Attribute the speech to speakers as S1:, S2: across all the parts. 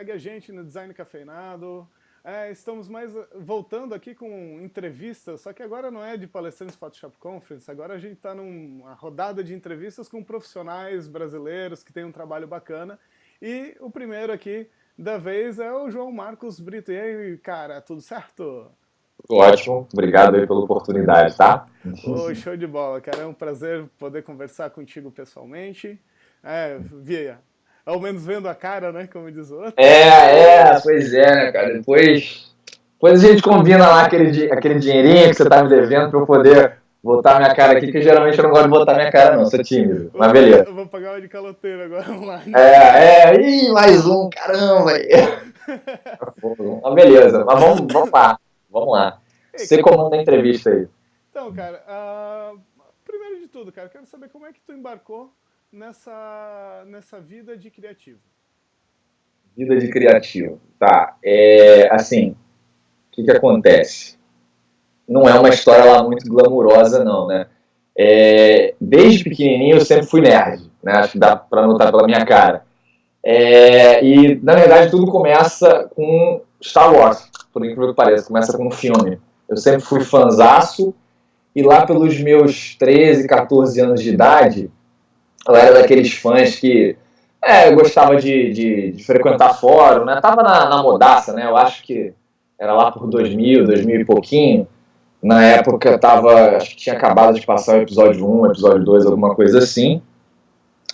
S1: segue a gente no Design Cafeinado. Estamos voltando aqui com entrevistas, só que agora não é de palestrantes Photoshop Conference, agora a gente está numa rodada de entrevistas com profissionais brasileiros que têm um trabalho bacana. E o primeiro aqui da vez é o João Marcos Brito. E aí, cara, tudo certo?
S2: Ótimo, obrigado aí pela oportunidade, tá?
S1: Ô, show de bola, cara, é um prazer poder conversar contigo pessoalmente. Via, ao menos vendo a cara, né, como diz o outro.
S2: Pois é, né, cara? Depois a gente combina lá aquele dinheirinho que você tá me devendo pra eu poder botar minha cara aqui, que geralmente eu não gosto de botar minha cara não, sou tímido, mas beleza.
S1: Eu vou pagar uma de caloteiro agora online.
S2: Ih, mais um, caramba! Mas beleza, mas vamos lá. Você comanda a entrevista aí.
S1: Então, cara, primeiro de tudo, cara, quero saber como é que tu embarcou nessa vida de criativo.
S2: Vida de criativo, tá. Assim, o que acontece? Não é uma história lá muito glamurosa, não, né? Desde pequenininho eu sempre fui nerd, né? Acho que dá pra notar pela minha cara. E, na verdade, tudo começa com Star Wars, por incrível que pareça. Começa com um filme. Eu sempre fui fanzaço, e lá pelos meus 13, 14 anos de idade, eu era daqueles fãs que gostava de frequentar fórum, né? Tava na modaça, né? Eu acho que era lá por 2000 e pouquinho. Na época acho que tinha acabado de passar o episódio 1, o episódio 2, alguma coisa assim.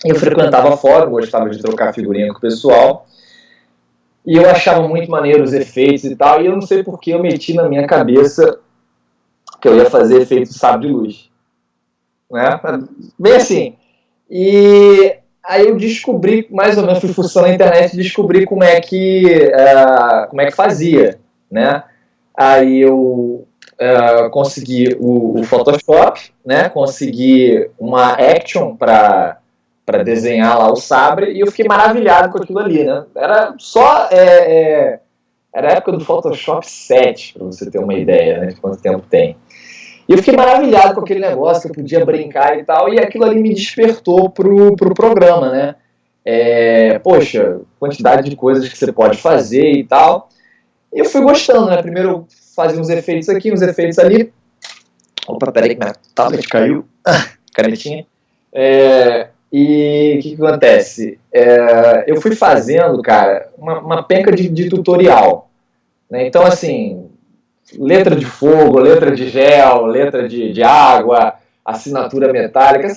S2: Eu frequentava fórum, gostava de trocar figurinha com o pessoal. E eu achava muito maneiro os efeitos e tal. E eu não sei porque eu meti na minha cabeça que eu ia fazer efeito de sabre de luz. Né? Bem assim. E aí eu descobri, mais ou menos, fui fuçando na internet e descobri como é que fazia. Né? Aí eu consegui o Photoshop, né? Consegui uma Action para desenhar lá o sabre, e eu fiquei maravilhado com aquilo ali, né? Era só... era a época do Photoshop 7, para você ter uma ideia, né, de quanto tempo tem. E eu fiquei maravilhado com aquele negócio, que eu podia brincar e tal, e aquilo ali me despertou pro programa, né? Poxa, quantidade de coisas que você pode fazer e tal. E eu fui gostando, né? Primeiro eu fazia uns efeitos aqui, uns efeitos ali. Opa, peraí que minha tablet caiu. Canetinha. E o que acontece? Eu fui fazendo, cara, uma penca de tutorial. Né? Então, assim, letra de fogo, letra de gel, letra de água, assinatura metálica,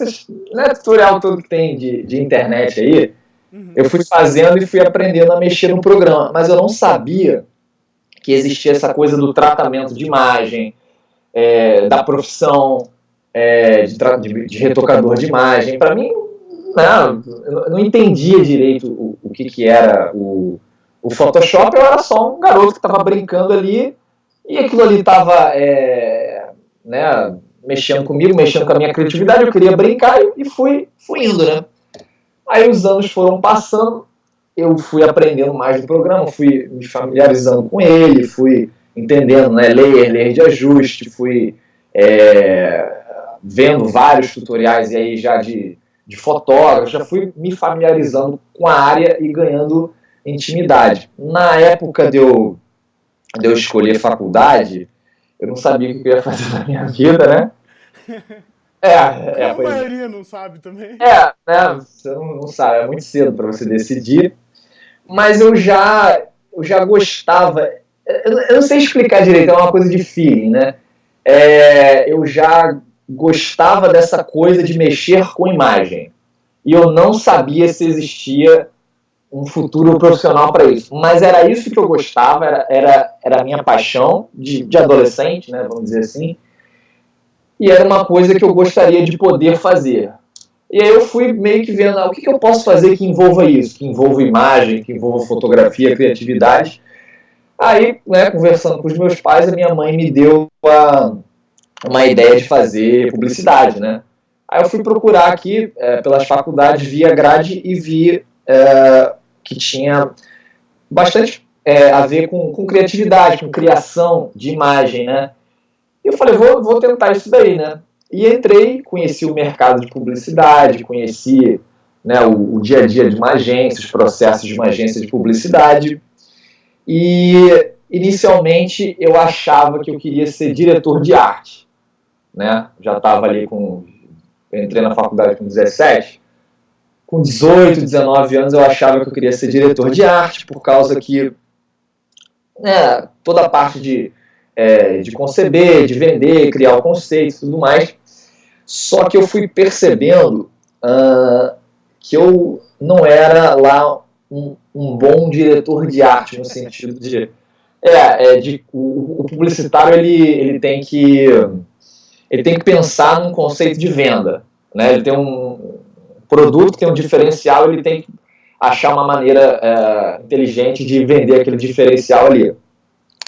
S2: tutorial todo que tem de internet aí, eu fui fazendo e fui aprendendo a mexer no programa. Mas eu não sabia que existia essa coisa do tratamento de imagem, da profissão de retocador de imagem. Para mim, eu não entendia direito o que era o Photoshop. Eu era só um garoto que estava brincando ali, e aquilo ali estava mexendo comigo, mexendo com a minha criatividade. Eu queria brincar e fui indo, né? Aí os anos foram passando, eu fui aprendendo mais do programa, fui me familiarizando com ele, fui entendendo, né, layer de ajuste, fui vendo vários tutoriais e aí já de fotógrafo, já fui me familiarizando com a área e ganhando intimidade. Na época de eu escolher faculdade, eu não sabia o que eu ia fazer na minha vida, né?
S1: A maioria não sabe também.
S2: Né? Você não sabe, é muito cedo para você decidir. Mas eu já gostava, eu não sei explicar direito, é uma coisa de feeling, né? Eu já gostava dessa coisa de mexer com imagem. E eu não sabia se existia um futuro profissional para isso. Mas era isso que eu gostava, era a minha paixão de adolescente, né, vamos dizer assim. E era uma coisa que eu gostaria de poder fazer. E aí eu fui meio que vendo o que eu posso fazer que envolva isso, que envolva imagem, que envolva fotografia, criatividade. Aí, né, conversando com os meus pais, a minha mãe me deu uma ideia de fazer publicidade, né? Aí eu fui procurar aqui pelas faculdades, via grade e vi que tinha bastante a ver com criatividade, com criação de imagem, né? E eu falei, vou tentar isso daí, né? E entrei, conheci o mercado de publicidade, conheci né, o dia a dia de uma agência, os processos de uma agência de publicidade. E, inicialmente, eu achava que eu queria ser diretor de arte, né? Já estava ali entrei na faculdade com 17, com 18, 19 anos eu achava que eu queria ser diretor de arte, por causa que, né, toda a parte de conceber, de vender, criar o conceito e tudo mais. Só que eu fui percebendo que eu não era lá um bom diretor de arte, no sentido o publicitário ele tem que pensar num conceito de venda, né? Ele tem um produto que tem um diferencial, ele tem que achar uma maneira inteligente de vender aquele diferencial ali.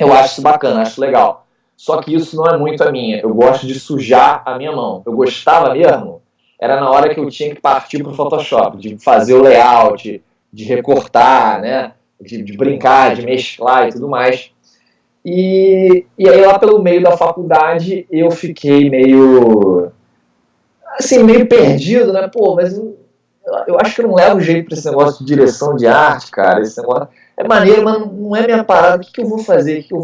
S2: Eu acho isso bacana, acho legal. Só que isso não é muito a minha. Eu gosto de sujar a minha mão. Eu gostava mesmo, era na hora que eu tinha que partir para o Photoshop, de fazer o layout, de recortar, né? De brincar, de mesclar e tudo mais. E aí lá pelo meio da faculdade eu fiquei meio perdido, né? Pô, mas eu acho que eu não levo jeito para esse negócio de direção de arte, cara. Esse negócio é maneiro, mas não é minha parada. O que eu vou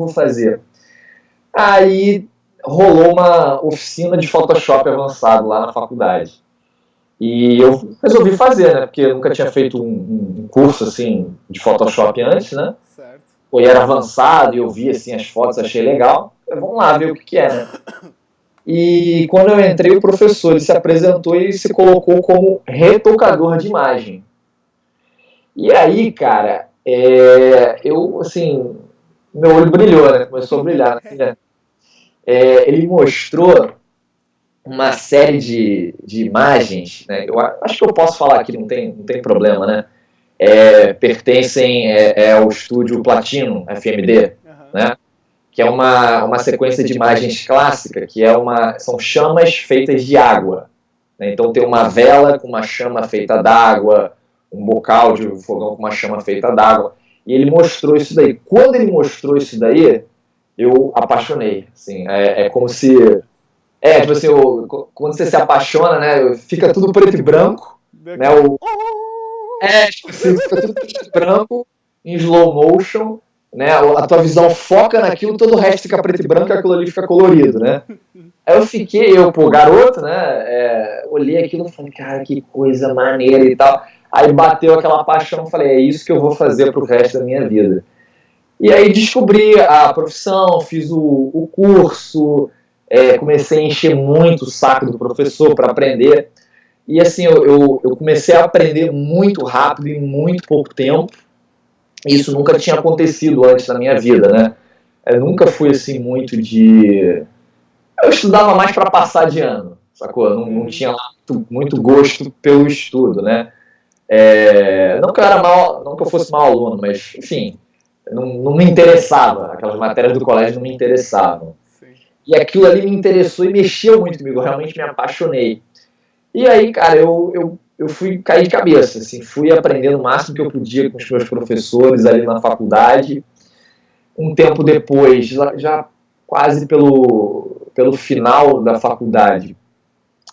S2: fazer? Aí rolou uma oficina de Photoshop avançado lá na faculdade. E eu resolvi fazer, né? Porque eu nunca tinha feito um curso assim de Photoshop antes, né?
S1: Certo.
S2: E era avançado e eu vi assim as fotos, achei legal. Vamos lá ver o que é, né? E quando eu entrei, o professor ele se apresentou e se colocou como retocador de imagem. E aí, cara, eu, assim, meu olho brilhou, né? Começou a brilhar, né? Ele mostrou uma série de imagens, né? Eu acho que eu posso falar aqui, não tem problema, né? Pertencem ao estúdio Platino, FMD, né? Que é uma sequência de imagens clássica, que são chamas feitas de água, né? Então tem uma vela com uma chama feita d'água, um bocal de fogão com uma chama feita d'água, e ele mostrou isso daí. Quando ele mostrou isso daí, eu apaixonei, assim, como se... tipo assim, quando você se apaixona, né, fica tudo preto e branco, né, tipo assim, fica tudo preto e branco, em slow motion, né, a tua visão foca naquilo, todo o resto fica preto e branco e aquilo ali fica colorido, né. Aí garoto, né, olhei aquilo e falei, cara, que coisa maneira e tal. Aí bateu aquela paixão, falei, é isso que eu vou fazer pro resto da minha vida. E aí descobri a profissão, fiz o curso, comecei a encher muito o saco do professor para aprender. E assim, eu comecei a aprender muito rápido, em muito pouco tempo. Isso nunca tinha acontecido antes na minha vida, né? Eu nunca fui assim muito de... Eu estudava mais para passar de ano, sacou? Não tinha lá muito gosto pelo estudo, né? Não que eu fosse mau aluno, mas, enfim, não me interessava. Aquelas matérias do colégio não me interessavam. Sim. E aquilo ali me interessou e mexeu muito comigo, eu realmente me apaixonei. E aí, cara, eu fui cair de cabeça, assim, fui aprendendo o máximo que eu podia com os meus professores ali na faculdade. Um tempo depois, já quase pelo final da faculdade,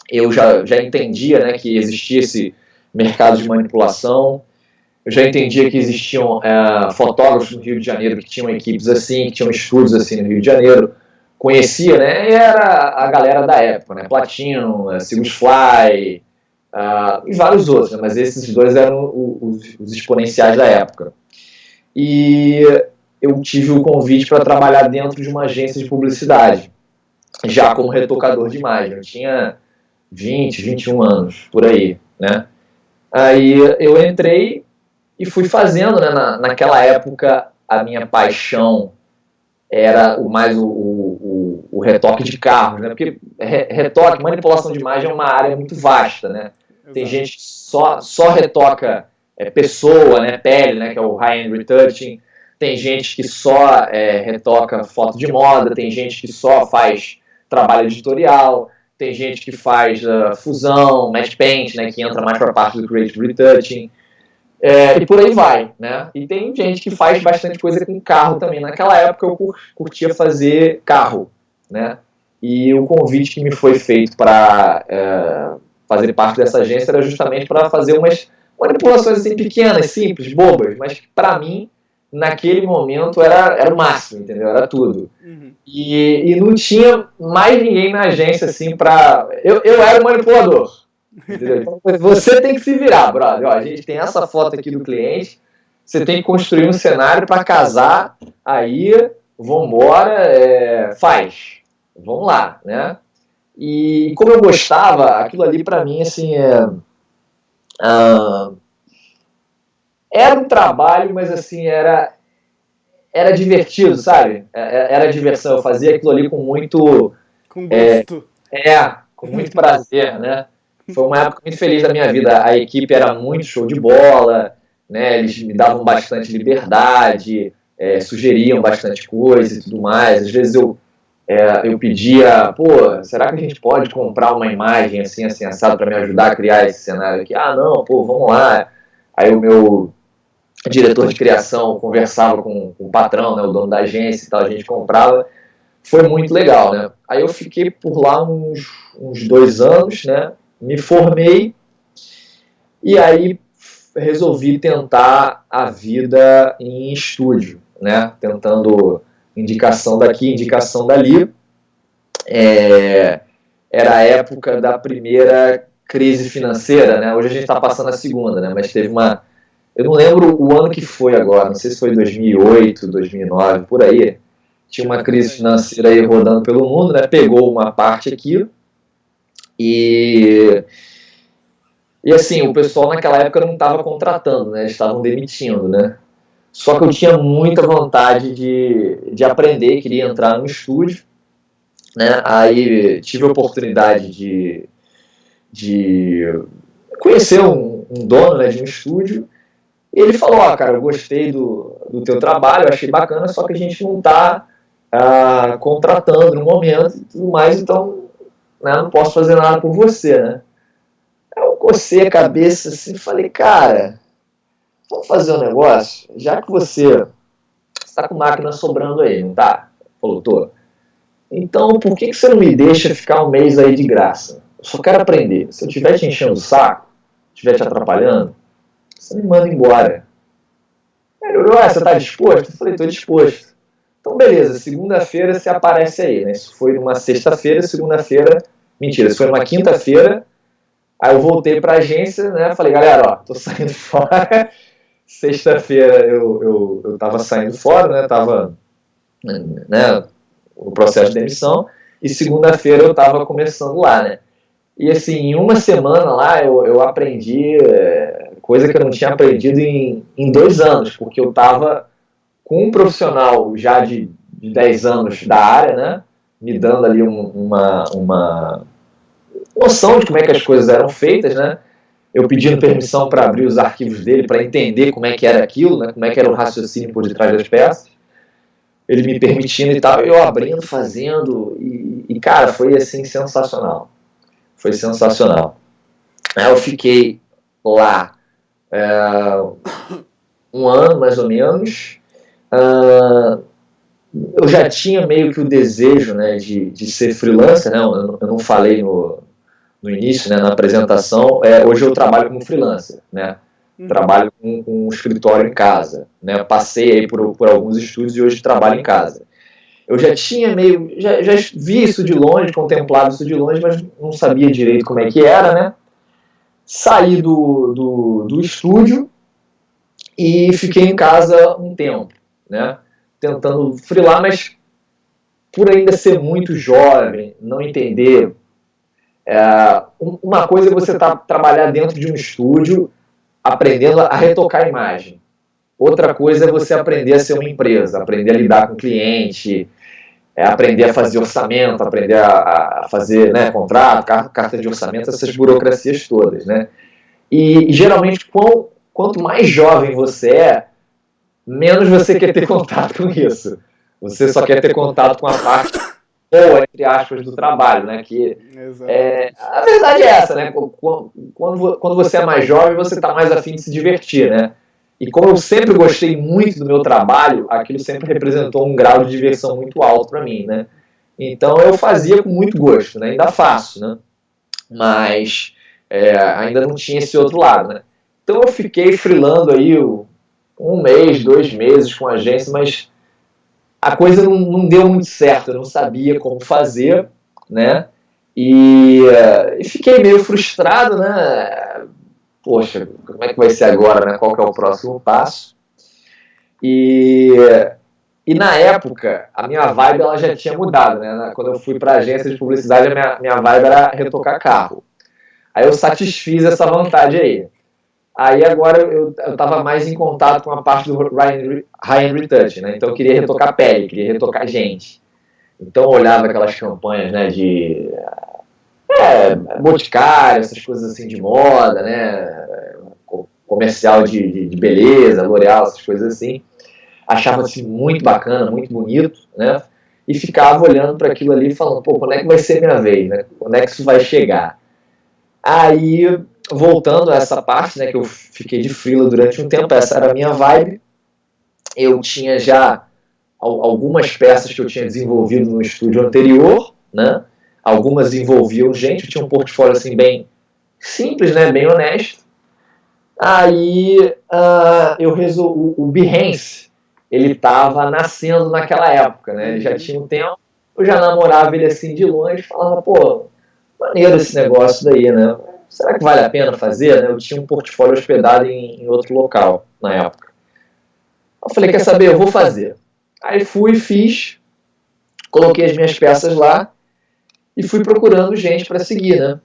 S2: eu já entendia, né, que existia esse mercado de manipulação. Eu já entendia que existiam fotógrafos no Rio de Janeiro que tinham equipes assim, que tinham estúdios assim no Rio de Janeiro. Conhecia, né? E era a galera da época, né? Platino, Sigus Fly, e vários outros, né? Mas esses dois eram os exponenciais da época. E eu tive o convite para trabalhar dentro de uma agência de publicidade, já como retocador de imagem. Eu tinha 20, 21 anos, por aí, né? Aí eu entrei e fui fazendo, né? Naquela época, a minha paixão era o retoque de carros, né? Porque retoque, manipulação de imagem é uma área muito vasta, né? Exato. Tem gente que só retoca pessoa, né? Pele, né? Que é o high-end retouching. Tem gente que só retoca foto de moda, tem gente que só faz trabalho editorial, tem gente que faz fusão, matte paint, né? Que entra mais para a parte do creative retouching. E por aí vai, né? E tem gente que faz bastante coisa com carro também. Naquela época eu curtia fazer carro, né? E o convite que me foi feito para fazer parte dessa agência era justamente para fazer umas manipulações assim, pequenas, simples, bobas, mas que para mim, naquele momento, era o máximo, entendeu? Era tudo.
S1: Uhum.
S2: E não tinha mais ninguém na agência assim para... Eu era o manipulador, entendeu? Então, você tem que se virar, brother. Ó, a gente tem essa foto aqui do cliente, você tem que construir um cenário para casar, aí, vambora, faz. Vamos lá, né? E como eu gostava, aquilo ali para mim, assim, era um trabalho, mas assim, era divertido, sabe? Era diversão, eu fazia aquilo ali com muito...
S1: Com gosto.
S2: Com muito prazer, né? Foi uma época muito feliz da minha vida. A equipe era muito show de bola, né? Eles me davam bastante liberdade, sugeriam bastante coisa e tudo mais. Às vezes eu pedia, pô, será que a gente pode comprar uma imagem assim, assim, assado para me ajudar a criar esse cenário aqui? Ah, não, pô, vamos lá. Aí o meu diretor de criação conversava com o patrão, né, o dono da agência e tal, a gente comprava. Foi muito legal, né? Aí eu fiquei por lá uns 2 anos, né? Me formei e aí resolvi tentar a vida em estúdio, né? Tentando indicação daqui, indicação dali. Era a época da primeira crise financeira, né? Hoje a gente está passando a segunda, né? Mas teve uma... Eu não lembro o ano que foi agora, não sei se foi 2008, 2009, por aí. Tinha uma crise financeira aí rodando pelo mundo, né? Pegou uma parte aqui e assim, o pessoal naquela época não estava contratando, né? Eles estavam demitindo, né? Só que eu tinha muita vontade de aprender, queria entrar no estúdio, né? Aí tive a oportunidade de conhecer um dono, né, de um estúdio. E ele falou, cara, eu gostei do teu trabalho, achei bacana, só que a gente não está contratando no momento e tudo mais, então, né, não posso fazer nada por você, né? Eu cocei a cabeça assim e falei, cara, vamos fazer um negócio, já que você está com máquina sobrando aí, não tá? Falou, tô. Então, por que você não me deixa ficar um mês aí de graça? Eu só quero aprender. Se eu estiver te enchendo o saco, estiver te atrapalhando, você me manda embora. Ele olhou, você está disposto? Eu falei, estou disposto. Então, beleza, segunda-feira você aparece aí, né? Isso foi numa sexta-feira, segunda-feira... Mentira, isso foi numa quinta-feira. Aí eu voltei para a agência, né? Falei, galera, ó, tô saindo fora. Sexta-feira eu tava saindo fora, né? Tava, né, no processo de demissão. E segunda-feira eu tava começando lá, né? E assim, em uma semana lá eu aprendi coisa que eu não tinha aprendido em 2 anos, porque eu tava com um profissional já de 10 anos da área, né? Me dando ali uma noção de como é que as coisas eram feitas, né? Eu pedindo permissão para abrir os arquivos dele, para entender como é que era aquilo, né? Como é que era o raciocínio por detrás das peças. Ele me permitindo e tal, eu abrindo, fazendo, e cara, foi assim, sensacional. Foi sensacional. Aí eu fiquei lá 1 ano, mais ou menos. Eu já tinha meio que o desejo, né, de ser freelancer, né? Eu não falei no início, né, na apresentação. Hoje eu trabalho como freelancer, né? Trabalho com um escritório em casa, né? Passei aí por alguns estúdios e hoje trabalho em casa. Eu já tinha já vi isso de longe, contemplado isso de longe, mas não sabia direito como é que era, né? Saí do estúdio e fiquei em casa um tempo, né? Tentando freelar, mas por ainda ser muito jovem, não entender. Uma coisa é você trabalhar dentro de um estúdio, aprendendo a retocar a imagem. Outra coisa é você aprender a ser uma empresa, aprender a lidar com o cliente, aprender a fazer orçamento, aprender a fazer, né, contrato, carta de orçamento, essas burocracias todas, né? E geralmente, quanto mais jovem você menos você quer ter contato com isso. Você só quer ter contato com a parte boa, entre aspas, do trabalho, né? Que, a verdade é essa, né? Quando você é mais jovem, você está mais afim de se divertir, né? E como eu sempre gostei muito do meu trabalho, aquilo sempre representou um grau de diversão muito alto para mim, né? Então eu fazia com muito gosto, né? Ainda faço, né? Mas ainda não tinha esse outro lado, né? Então eu fiquei freelando aí 1 mês, 2 meses com a agência, mas a coisa não deu muito certo, eu não sabia como fazer, né? E fiquei meio frustrado, né? Poxa, como é que vai ser agora, né? Qual que é o próximo passo? E na época, a minha vibe ela já tinha mudado, né? Quando eu fui para a agência de publicidade, a minha vibe era retocar carro. Aí eu satisfiz essa vontade aí. Aí agora eu estava mais em contato com a parte do high-end retouch, né? Então eu queria retocar pele, queria retocar gente. Então eu olhava aquelas campanhas, né, de Boticário, essas coisas assim de moda, né? Comercial de beleza, L'Oréal, essas coisas assim. Achava assim muito bacana, muito bonito, né? E ficava olhando para aquilo ali e falando, pô, quando é que vai ser minha vez, né? Quando é que isso vai chegar? Aí, voltando a essa parte, né, que eu fiquei de freela durante um tempo, essa era a minha vibe. Eu tinha já algumas peças que eu tinha desenvolvido no estúdio anterior, né? Algumas envolviam gente, eu tinha um portfólio assim bem simples, né, bem honesto. Aí eu resolvi, o Behance, ele estava nascendo naquela época, né? Ele já tinha um tempo, eu já namorava ele assim de longe, falava, pô, maneiro esse negócio daí, né? Será que vale a pena fazer? Né? Eu tinha um portfólio hospedado em outro local na época. Eu falei, quer saber, eu vou fazer. Aí fui, fiz, coloquei as minhas peças lá e fui procurando gente para seguir, né?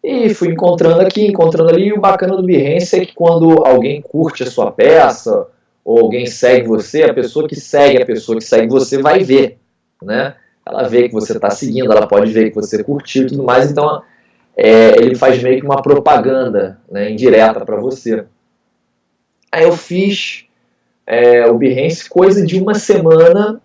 S2: E fui encontrando aqui, encontrando ali, e o bacana do Behance é que quando alguém curte a sua peça, ou alguém segue você, a pessoa que segue você vai ver, né? Ela vê que você está seguindo, ela pode ver que você curtiu e tudo mais, então ele faz meio que uma propaganda, né, indireta para você. Aí eu fiz o Behance, coisa de uma semana,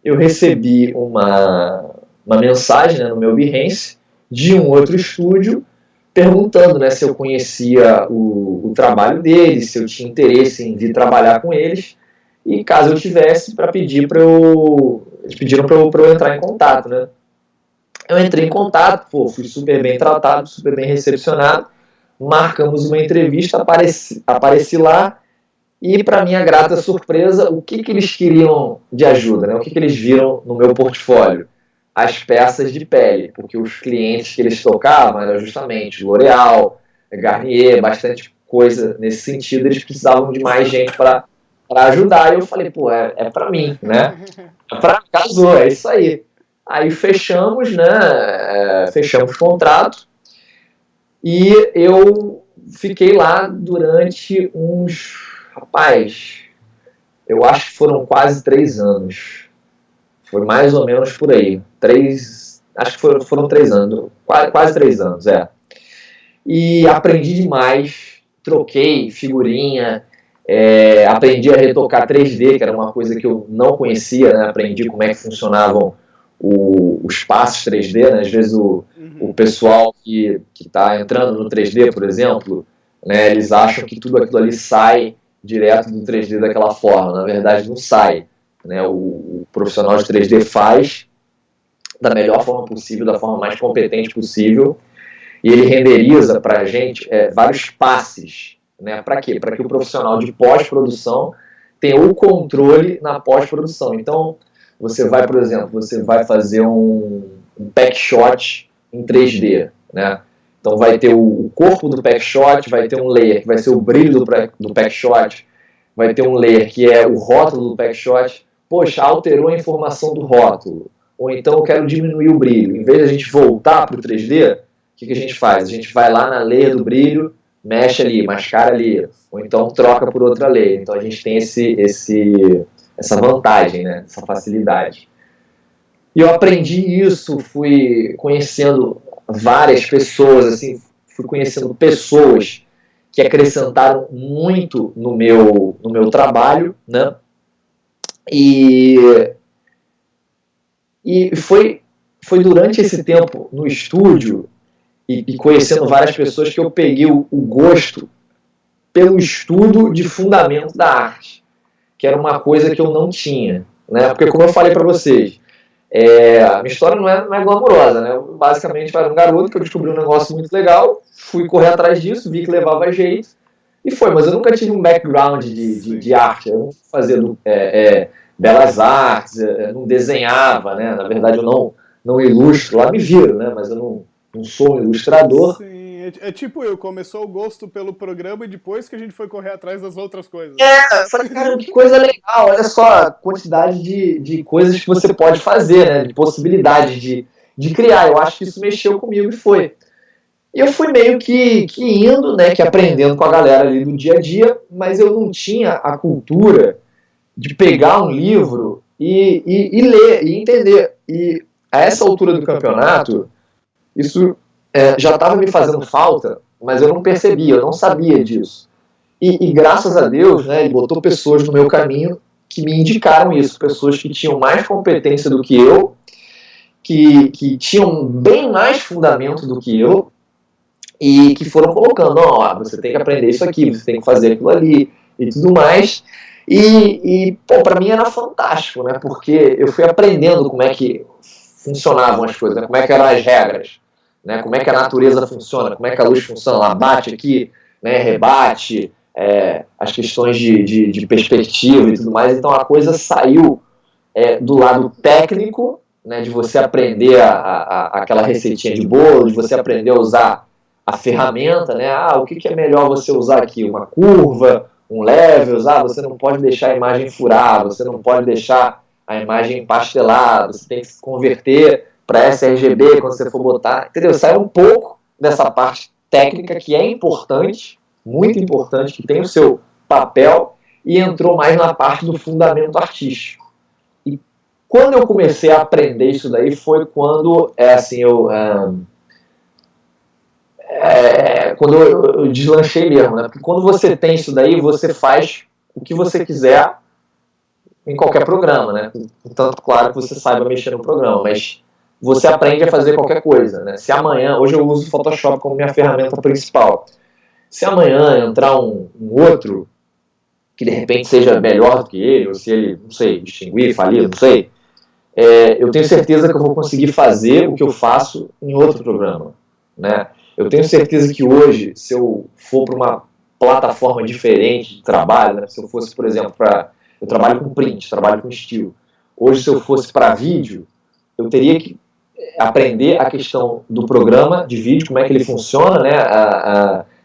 S2: eu recebi uma mensagem, né, no meu Behance de um outro estúdio perguntando, né, se eu conhecia o trabalho deles, se eu tinha interesse em vir trabalhar com eles, e caso eu tivesse, para pedir para eles pediram para eu entrar em contato, né? Eu entrei em contato, pô, fui super bem tratado, super bem recepcionado, marcamos uma entrevista, apareci lá, e para minha grata surpresa, o que eles queriam de ajuda, né? O que eles viram no meu portfólio? As peças de pele, porque os clientes que eles tocavam eram justamente L'Oréal, Garnier, bastante coisa nesse sentido, eles precisavam de mais gente para ajudar, e eu falei, pô, é para mim, né? Casou, é isso aí. Aí fechamos, né? Fechamos o contrato e eu fiquei lá durante rapaz, eu acho que foram quase 3 anos. Foi mais ou menos por aí. Acho que foram 3 anos, quase 3 anos, E aprendi demais, troquei figurinha, aprendi a retocar 3D, que era uma coisa que eu não conhecia, né? Aprendi como é que funcionavam os passos 3D, né? Às vezes o pessoal que está entrando no 3D, por exemplo, né, eles acham que tudo aquilo ali sai direto do 3D daquela forma. Na verdade, não sai. Né? O profissional de 3D faz da melhor forma possível, da forma mais competente possível, e ele renderiza para a gente vários passes. Né? Para quê? Para que o profissional de pós-produção tenha o controle na pós-produção. Então, você vai, por exemplo, você vai fazer um pack shot em 3D, né? Então vai ter o corpo do pack shot, vai ter um layer que vai ser o brilho do pack shot, vai ter um layer que é o rótulo do pack shot. Poxa, alterou a informação do rótulo. Ou então eu quero diminuir o brilho. Em vez de a gente voltar para o 3D, o que a gente faz? A gente vai lá na layer do brilho, mexe ali, mascara ali, ou então troca por outra layer. Então a gente tem essa vantagem, né? Essa facilidade. E eu aprendi isso, fui conhecendo várias pessoas, assim, fui conhecendo pessoas que acrescentaram muito no meu trabalho, né? E foi durante esse tempo no estúdio e conhecendo várias pessoas que eu peguei o gosto pelo estudo de fundamento da arte, que era uma coisa que eu não tinha, né? Porque como eu falei para vocês, A minha história não é glamourosa, né? Eu, basicamente, eu era um garoto que eu descobri um negócio muito legal, fui correr atrás disso, vi que levava jeito, e foi. Mas eu nunca tive um background de arte. Eu não fazia belas artes, não desenhava, né? Na verdade, eu não ilustro, lá me viro, né? Mas eu não sou um ilustrador.
S1: Sim, tipo eu, começou o gosto pelo programa e depois que a gente foi correr atrás das outras coisas.
S2: Eu falei, cara, que coisa legal, olha só a quantidade de coisas que você pode fazer, né? De possibilidades de criar. Eu acho que isso mexeu comigo e foi. E eu fui meio que indo, né? Que aprendendo com a galera ali do dia a dia, mas eu não tinha a cultura de pegar um livro e ler e entender. E a essa altura do campeonato, isso já estava me fazendo falta, mas eu não percebia, eu não sabia disso. E graças a Deus, né, ele botou pessoas no meu caminho que me indicaram isso, pessoas que tinham mais competência do que eu, que tinham bem mais fundamento do que eu, e que foram colocando, ó, você tem que aprender isso aqui, você tem que fazer aquilo ali, e tudo mais. Pô, pra mim era fantástico, né, porque eu fui aprendendo como é que funcionavam as coisas, né, como é que eram as regras, né, como é que a natureza funciona, como é que a luz funciona, ela bate aqui, né, rebate, as questões de perspectiva e tudo mais. Então a coisa saiu do lado técnico, né, de você aprender aquela receitinha de bolo, de você aprender a usar a ferramenta, né? O que é melhor você usar aqui? Uma curva, um level, você não pode deixar a imagem furar, você não pode deixar a imagem pastelada, você tem que se converter para sRGB quando você for botar, entendeu? Sai um pouco dessa parte técnica que é importante, muito importante, que tem o seu papel, e entrou mais na parte do fundamento artístico. E quando eu comecei a aprender isso daí foi quando, quando eu deslanchei mesmo, né? Porque quando você tem isso daí, você faz o que você quiser em qualquer programa, né? Tanto, claro, que você saiba mexer no programa, mas você aprende a fazer qualquer coisa, né? Se amanhã, hoje eu uso o Photoshop como minha ferramenta principal, se amanhã entrar um outro que de repente seja melhor do que ele, ou se ele, não sei, distinguir, falir, não sei, eu tenho certeza que eu vou conseguir fazer o que eu faço em outro programa, né? Eu tenho certeza que hoje, se eu for para uma plataforma diferente de trabalho, né? Se eu fosse, por exemplo, eu trabalho com print, trabalho com estilo. Hoje, se eu fosse para vídeo, eu teria que aprender a questão do programa de vídeo, como é que ele funciona, né?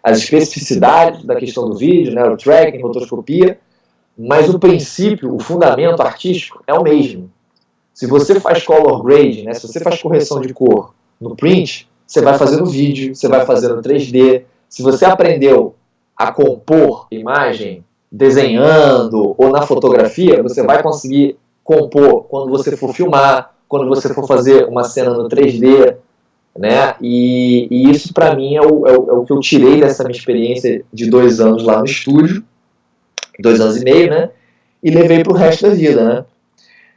S2: As especificidades da questão do vídeo, né? O tracking, rotoscopia, mas o princípio, o fundamento artístico é o mesmo. Se você faz color grading, né? Se você faz correção de cor no print, você vai fazer no vídeo, você vai fazer no 3D. Se você aprendeu a compor imagem desenhando ou na fotografia, você vai conseguir compor quando você for filmar, quando você for fazer uma cena no 3D, né? E isso para mim é o que eu tirei dessa minha experiência de 2 anos lá no estúdio, 2 anos e meio, né? E levei para o resto da vida, né?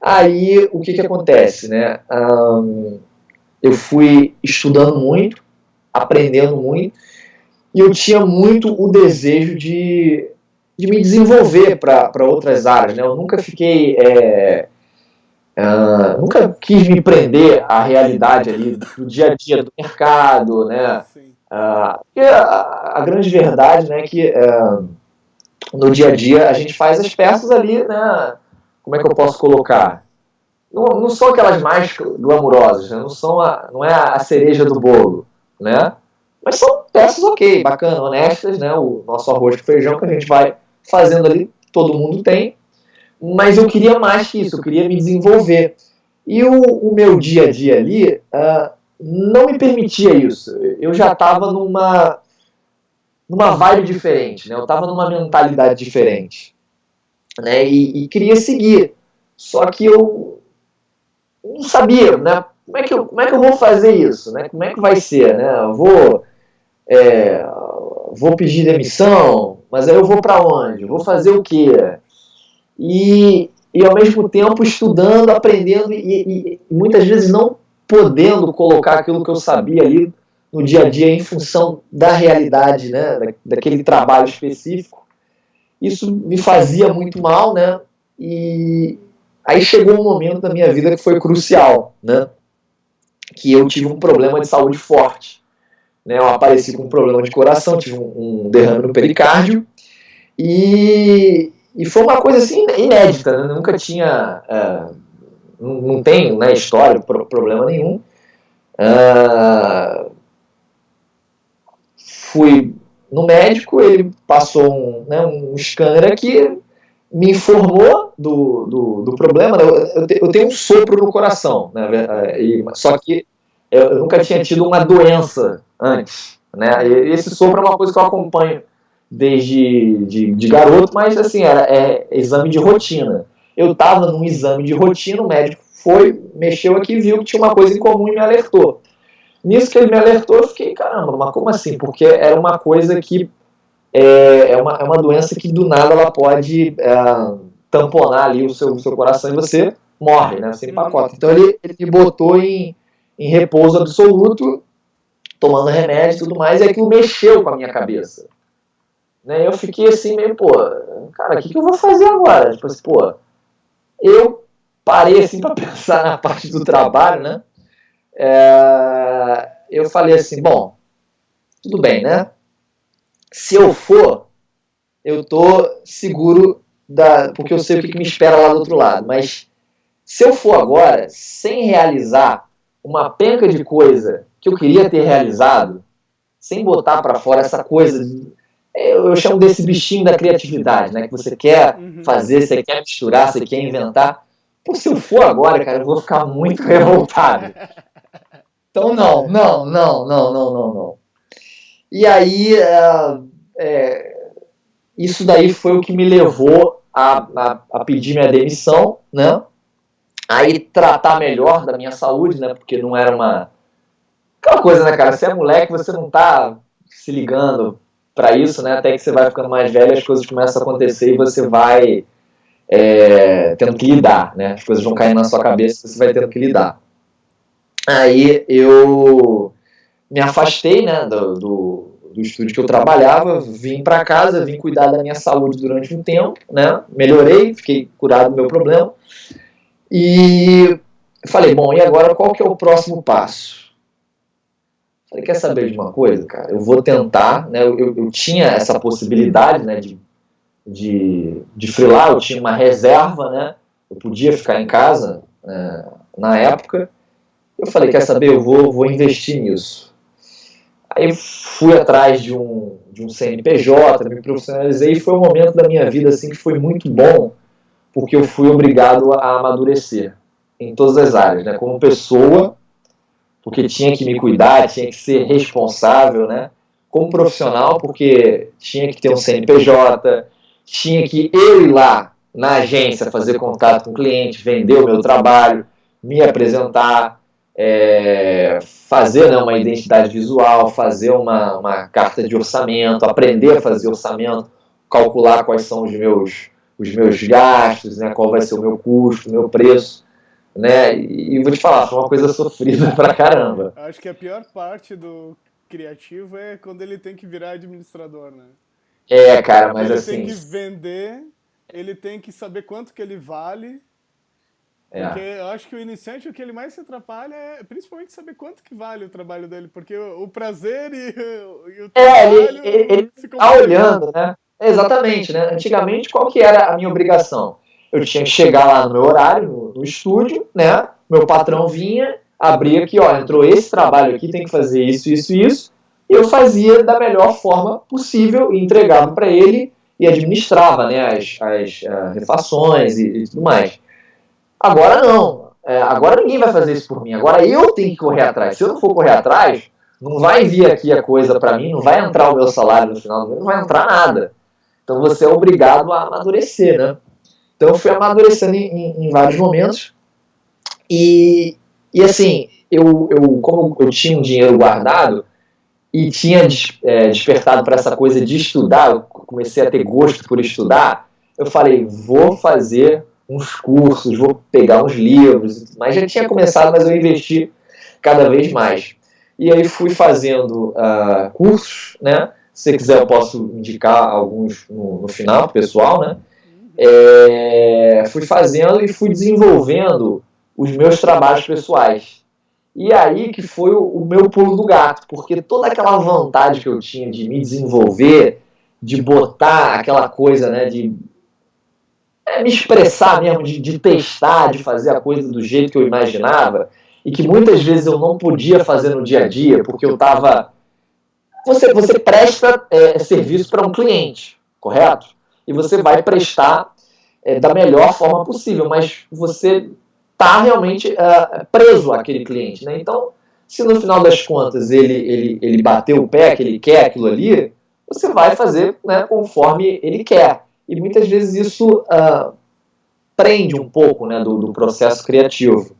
S2: Aí o que acontece, né? Eu fui estudando muito, aprendendo muito, e eu tinha muito o desejo de me desenvolver para outras áreas, né? Eu nunca fiquei nunca quis me prender à realidade ali do dia a dia do mercado, né? Porque a grande verdade, né, é que no dia a dia a gente faz as peças ali, né? Como é que eu posso colocar? Não são aquelas mais glamourosas, né? Não é a cereja do bolo, né? Mas são peças ok, bacana, honestas, né? O nosso arroz com feijão que a gente vai fazendo ali, todo mundo tem. Mas eu queria mais que isso, eu queria me desenvolver. E o meu dia a dia ali não me permitia isso. Eu já estava numa vibe diferente, né? Eu estava numa mentalidade diferente, né? E queria seguir. Só que eu não sabia, né? Como é que eu vou fazer isso, né? Como é que vai ser, né? Eu vou pedir demissão, mas aí eu vou para onde? Vou fazer o quê? E ao mesmo tempo estudando, aprendendo e muitas vezes não podendo colocar aquilo que eu sabia ali no dia a dia em função da realidade, né? Daquele trabalho específico. Isso me fazia muito mal, né? E Aí chegou um momento da minha vida que foi crucial, né? Que eu tive um problema de saúde forte. Né? Eu apareci com um problema de coração, tive um derrame no pericárdio, e foi uma coisa assim inédita, né? Eu nunca tinha, não tenho, né, história, problema nenhum. Fui no médico, ele passou um scanner aqui, me informou do problema. Eu tenho um sopro no coração, né? Só que eu nunca tinha tido uma doença antes, né? E esse sopro é uma coisa que eu acompanho desde de garoto, mas assim, é exame de rotina. Eu estava num exame de rotina, o médico mexeu aqui, viu que tinha uma coisa em comum e me alertou. Nisso que ele me alertou, eu fiquei, caramba, mas como assim? Porque era uma coisa que é uma doença que do nada ela pode tamponar ali o seu coração e você morre, né? Você empacota. Então ele me botou em repouso absoluto, tomando remédio e tudo mais, e aquilo mexeu com a minha cabeça. Né? Eu fiquei assim, meio, cara, o que eu vou fazer agora? Tipo assim, eu parei assim para pensar na parte do trabalho, né? Eu falei assim, bom, tudo bem, né? Se eu for, eu tô seguro, porque eu sei o que me espera lá do outro lado. Mas se eu for agora, sem realizar uma penca de coisa que eu queria ter realizado, sem botar para fora essa coisa, eu chamo desse bichinho da criatividade, né? Que você quer fazer, você quer misturar, você quer inventar. Se eu for agora, cara, eu vou ficar muito revoltado. Então, não. E aí, isso daí foi o que me levou a pedir minha demissão, né? Aí tratar melhor da minha saúde, né? Porque não era aquela coisa, né, cara? Você é moleque, você não tá se ligando pra isso, né? Até que você vai ficando mais velho, as coisas começam a acontecer e você vai tendo que lidar, né? As coisas vão caindo na sua cabeça e você vai tendo que lidar. Aí eu me afastei, né, do estúdio que eu trabalhava, vim para casa, vim cuidar da minha saúde durante um tempo, né? Melhorei, fiquei curado do meu problema. E falei, bom, e agora qual que é o próximo passo? Falei, quer saber de uma coisa, cara? Eu vou tentar, né? Eu tinha essa possibilidade, né, de freelar, eu tinha uma reserva, né? Eu podia ficar em casa na época. Eu falei, quer saber, eu vou investir nisso. Aí fui atrás de um CNPJ, me profissionalizei, e foi um momento da minha vida assim, que foi muito bom, porque eu fui obrigado a amadurecer em todas as áreas, né? Como pessoa, porque tinha que me cuidar, tinha que ser responsável, né? Como profissional, porque tinha que ter um CNPJ, tinha que eu ir lá na agência fazer contato com o cliente, vender o meu trabalho, me apresentar, fazer, né, uma identidade visual, fazer uma carta de orçamento, aprender a fazer orçamento, calcular quais são os meus gastos, né, qual vai ser o meu custo, o meu preço, né, e vou te falar, foi uma coisa sofrida pra caramba.
S1: Acho que a pior parte do criativo é quando ele tem que virar administrador, né?
S2: Cara, mas assim...
S1: Ele tem que vender, ele tem que saber quanto que ele vale, porque eu acho que o iniciante, o que ele mais se atrapalha é principalmente saber quanto que vale o trabalho dele, porque o prazer e o trabalho...
S2: ele tá olhando, né? Exatamente, né? Antigamente, qual que era a minha obrigação? Eu tinha que chegar lá no meu horário, no estúdio, né? Meu patrão vinha, abria aqui, ó, entrou esse trabalho aqui, tem que fazer isso, isso e isso, e eu fazia da melhor forma possível, e entregava para ele e administrava, né, as refações e tudo mais. Agora não. Agora ninguém vai fazer isso por mim. Agora eu tenho que correr atrás. Se eu não for correr atrás, não vai vir aqui a coisa para mim, não vai entrar o meu salário no final do mês, não vai entrar nada. Então você é obrigado a amadurecer, né? Então eu fui amadurecendo em vários momentos. E assim, como eu tinha um dinheiro guardado e tinha despertado para essa coisa de estudar, eu comecei a ter gosto por estudar, eu falei, vou fazer uns cursos, vou pegar uns livros, mas já tinha começado, mas eu investi cada vez mais. E aí fui fazendo cursos, né? Se você quiser eu posso indicar alguns no final, pessoal, né? fui fazendo e fui desenvolvendo os meus trabalhos pessoais. E aí que foi o meu pulo do gato, porque toda aquela vontade que eu tinha de me desenvolver, de botar aquela coisa, né, de me expressar mesmo, de testar, de fazer a coisa do jeito que eu imaginava, e que muitas vezes eu não podia fazer no dia a dia, porque eu estava... Você presta serviço para um cliente, correto? E você vai prestar da melhor forma possível, mas você está realmente preso àquele cliente, né? Então, se no final das contas ele bateu o pé, que ele quer aquilo ali, você vai fazer, né, conforme ele quer. E muitas vezes isso prende um pouco, né, do processo criativo.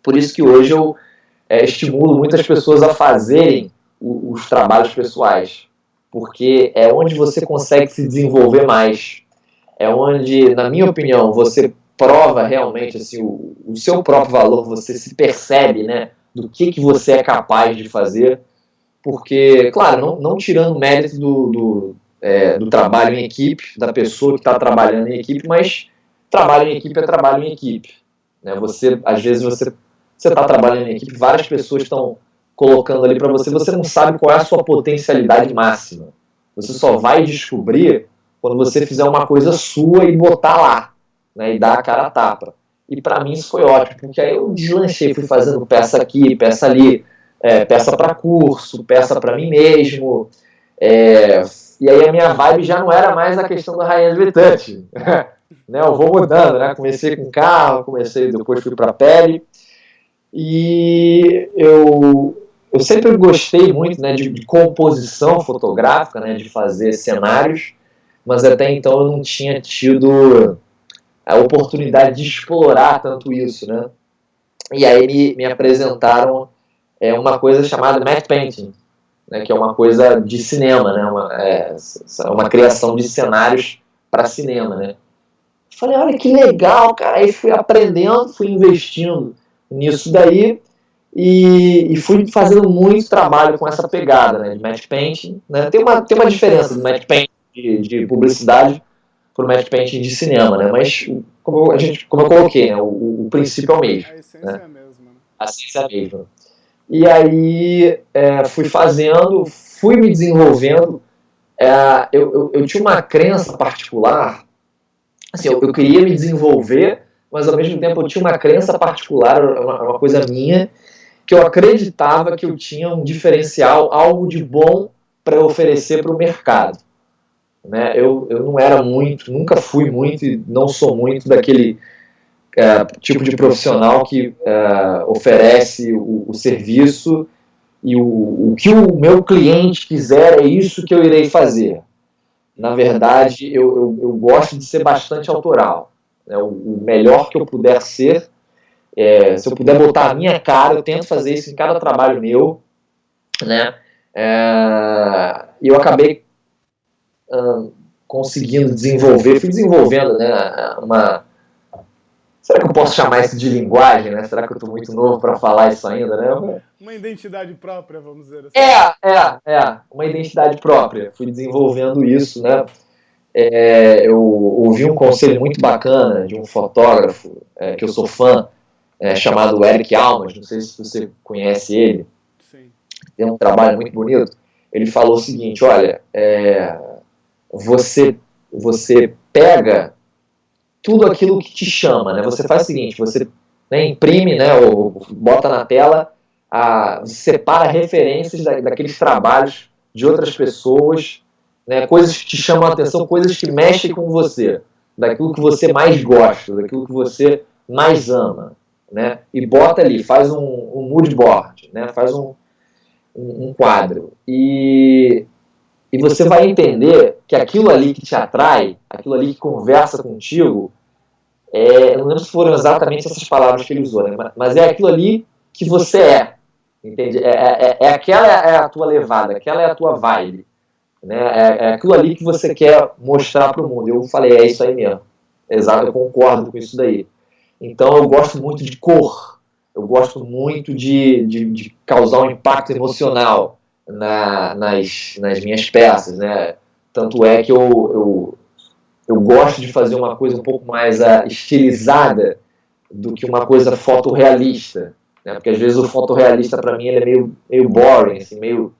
S2: Por isso que hoje eu estimulo muitas pessoas a fazerem os trabalhos pessoais, porque é onde você consegue se desenvolver mais. É onde, na minha opinião, você prova realmente assim, o seu próprio valor, você se percebe, né, do que você é capaz de fazer, porque, claro, não tirando mérito do trabalho em equipe, da pessoa que está trabalhando em equipe, mas trabalho em equipe é trabalho em equipe. Né? Às vezes você está trabalhando em equipe, várias pessoas estão colocando ali para você, você não sabe qual é a sua potencialidade máxima. Você só vai descobrir quando você fizer uma coisa sua e botar lá, né, e dar a cara a tapa. E para mim isso foi ótimo, porque aí eu deslanchei, fui fazendo peça aqui, peça ali, peça para curso, peça para mim mesmo, e aí a minha vibe já não era mais a questão da rainha de vetante. Né, eu vou mudando, né? Comecei com carro, depois fui para pele, e eu sempre gostei muito, né, de composição fotográfica, né, de fazer cenários, mas até então eu não tinha tido a oportunidade de explorar tanto isso, né? E aí me apresentaram uma coisa chamada matte painting, né, que é uma coisa de cinema, né, uma criação de cenários para cinema, né? Falei, olha que legal, cara. Aí fui aprendendo, fui investindo nisso daí e fui fazendo muito trabalho com essa pegada, né, de matte painting, né? Tem uma diferença do matte painting de publicidade para o matte painting de cinema, né? Mas como eu coloquei, né, o princípio é o mesmo.
S1: A essência é a mesma. Né?
S2: A essência é a mesma. E aí fui fazendo, fui me desenvolvendo. Eu tinha uma crença particular, assim, eu queria me desenvolver, mas ao mesmo tempo eu tinha uma crença particular, uma coisa minha, que eu acreditava que eu tinha um diferencial, algo de bom para oferecer para o mercado. Né? Eu não era muito, nunca fui muito e não sou muito daquele tipo de profissional que oferece o serviço e o que o meu cliente quiser é isso que eu irei fazer. Na verdade, eu gosto de ser bastante autoral. Né? O melhor que eu puder ser, se eu puder botar a minha cara, eu tento fazer isso em cada trabalho meu. Né? E eu acabei conseguindo desenvolver, fui desenvolvendo, né, será que eu posso chamar isso de linguagem, né? Será que eu estou muito novo para falar isso ainda, né?
S1: Uma identidade própria, vamos dizer assim.
S2: Uma identidade própria. Fui desenvolvendo isso, né? Eu ouvi um conselho muito bacana de um fotógrafo que eu sou fã, chamado Eric Almas, não sei se você conhece ele.
S1: Sim.
S2: Tem um trabalho muito bonito. Ele falou o seguinte, olha, você pega tudo aquilo que te chama, né? Você faz o seguinte, você imprime, né, ou bota na tela, separa referências daqueles trabalhos de outras pessoas, né, coisas que te chamam a atenção, coisas que mexem com você, daquilo que você mais gosta, daquilo que você mais ama, né? E bota ali, faz um mood board, né? Faz um quadro. E você vai entender que aquilo ali que te atrai, aquilo ali que conversa contigo, eu não lembro se foram exatamente essas palavras que ele usou, né? Mas é aquilo ali que você é, entende? Aquela é a tua levada, aquela é a tua vibe, né? É aquilo ali que você quer mostrar para o mundo. Eu falei, é isso aí mesmo. Exato, eu concordo com isso daí. Então eu gosto muito de cor, eu gosto muito de causar um impacto emocional nas minhas peças, né? Tanto é que eu eu gosto de fazer uma coisa um pouco mais estilizada do que uma coisa fotorrealista, né? Porque às vezes o fotorrealista para mim ele é meio boring, assim, meio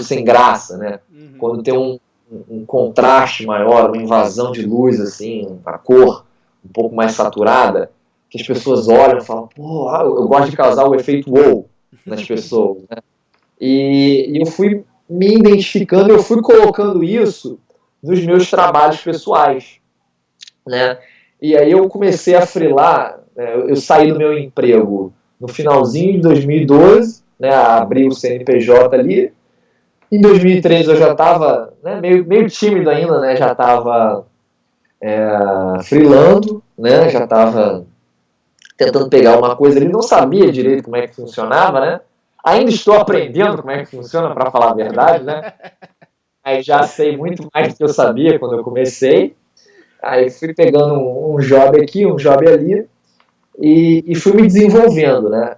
S2: sem graça, né? Quando tem um contraste maior, uma invasão de luz, assim, a cor um pouco mais saturada, que as pessoas olham e falam, pô, eu gosto de causar o efeito wow nas pessoas, né? E eu fui me identificando, eu fui colocando isso nos meus trabalhos pessoais, né? E aí eu comecei a freelar, né? Eu saí do meu emprego no finalzinho de 2012, né? Abri o CNPJ ali. Em 2013 eu já estava, né, meio tímido ainda, né? Já estava freelando, né? Já estava tentando pegar uma coisa ali, não sabia direito como é que funcionava, né? Ainda estou aprendendo como é que funciona, para falar a verdade, né? Aí já sei muito mais do que eu sabia quando eu comecei. Aí fui pegando um job aqui, um job ali, e fui me desenvolvendo, né?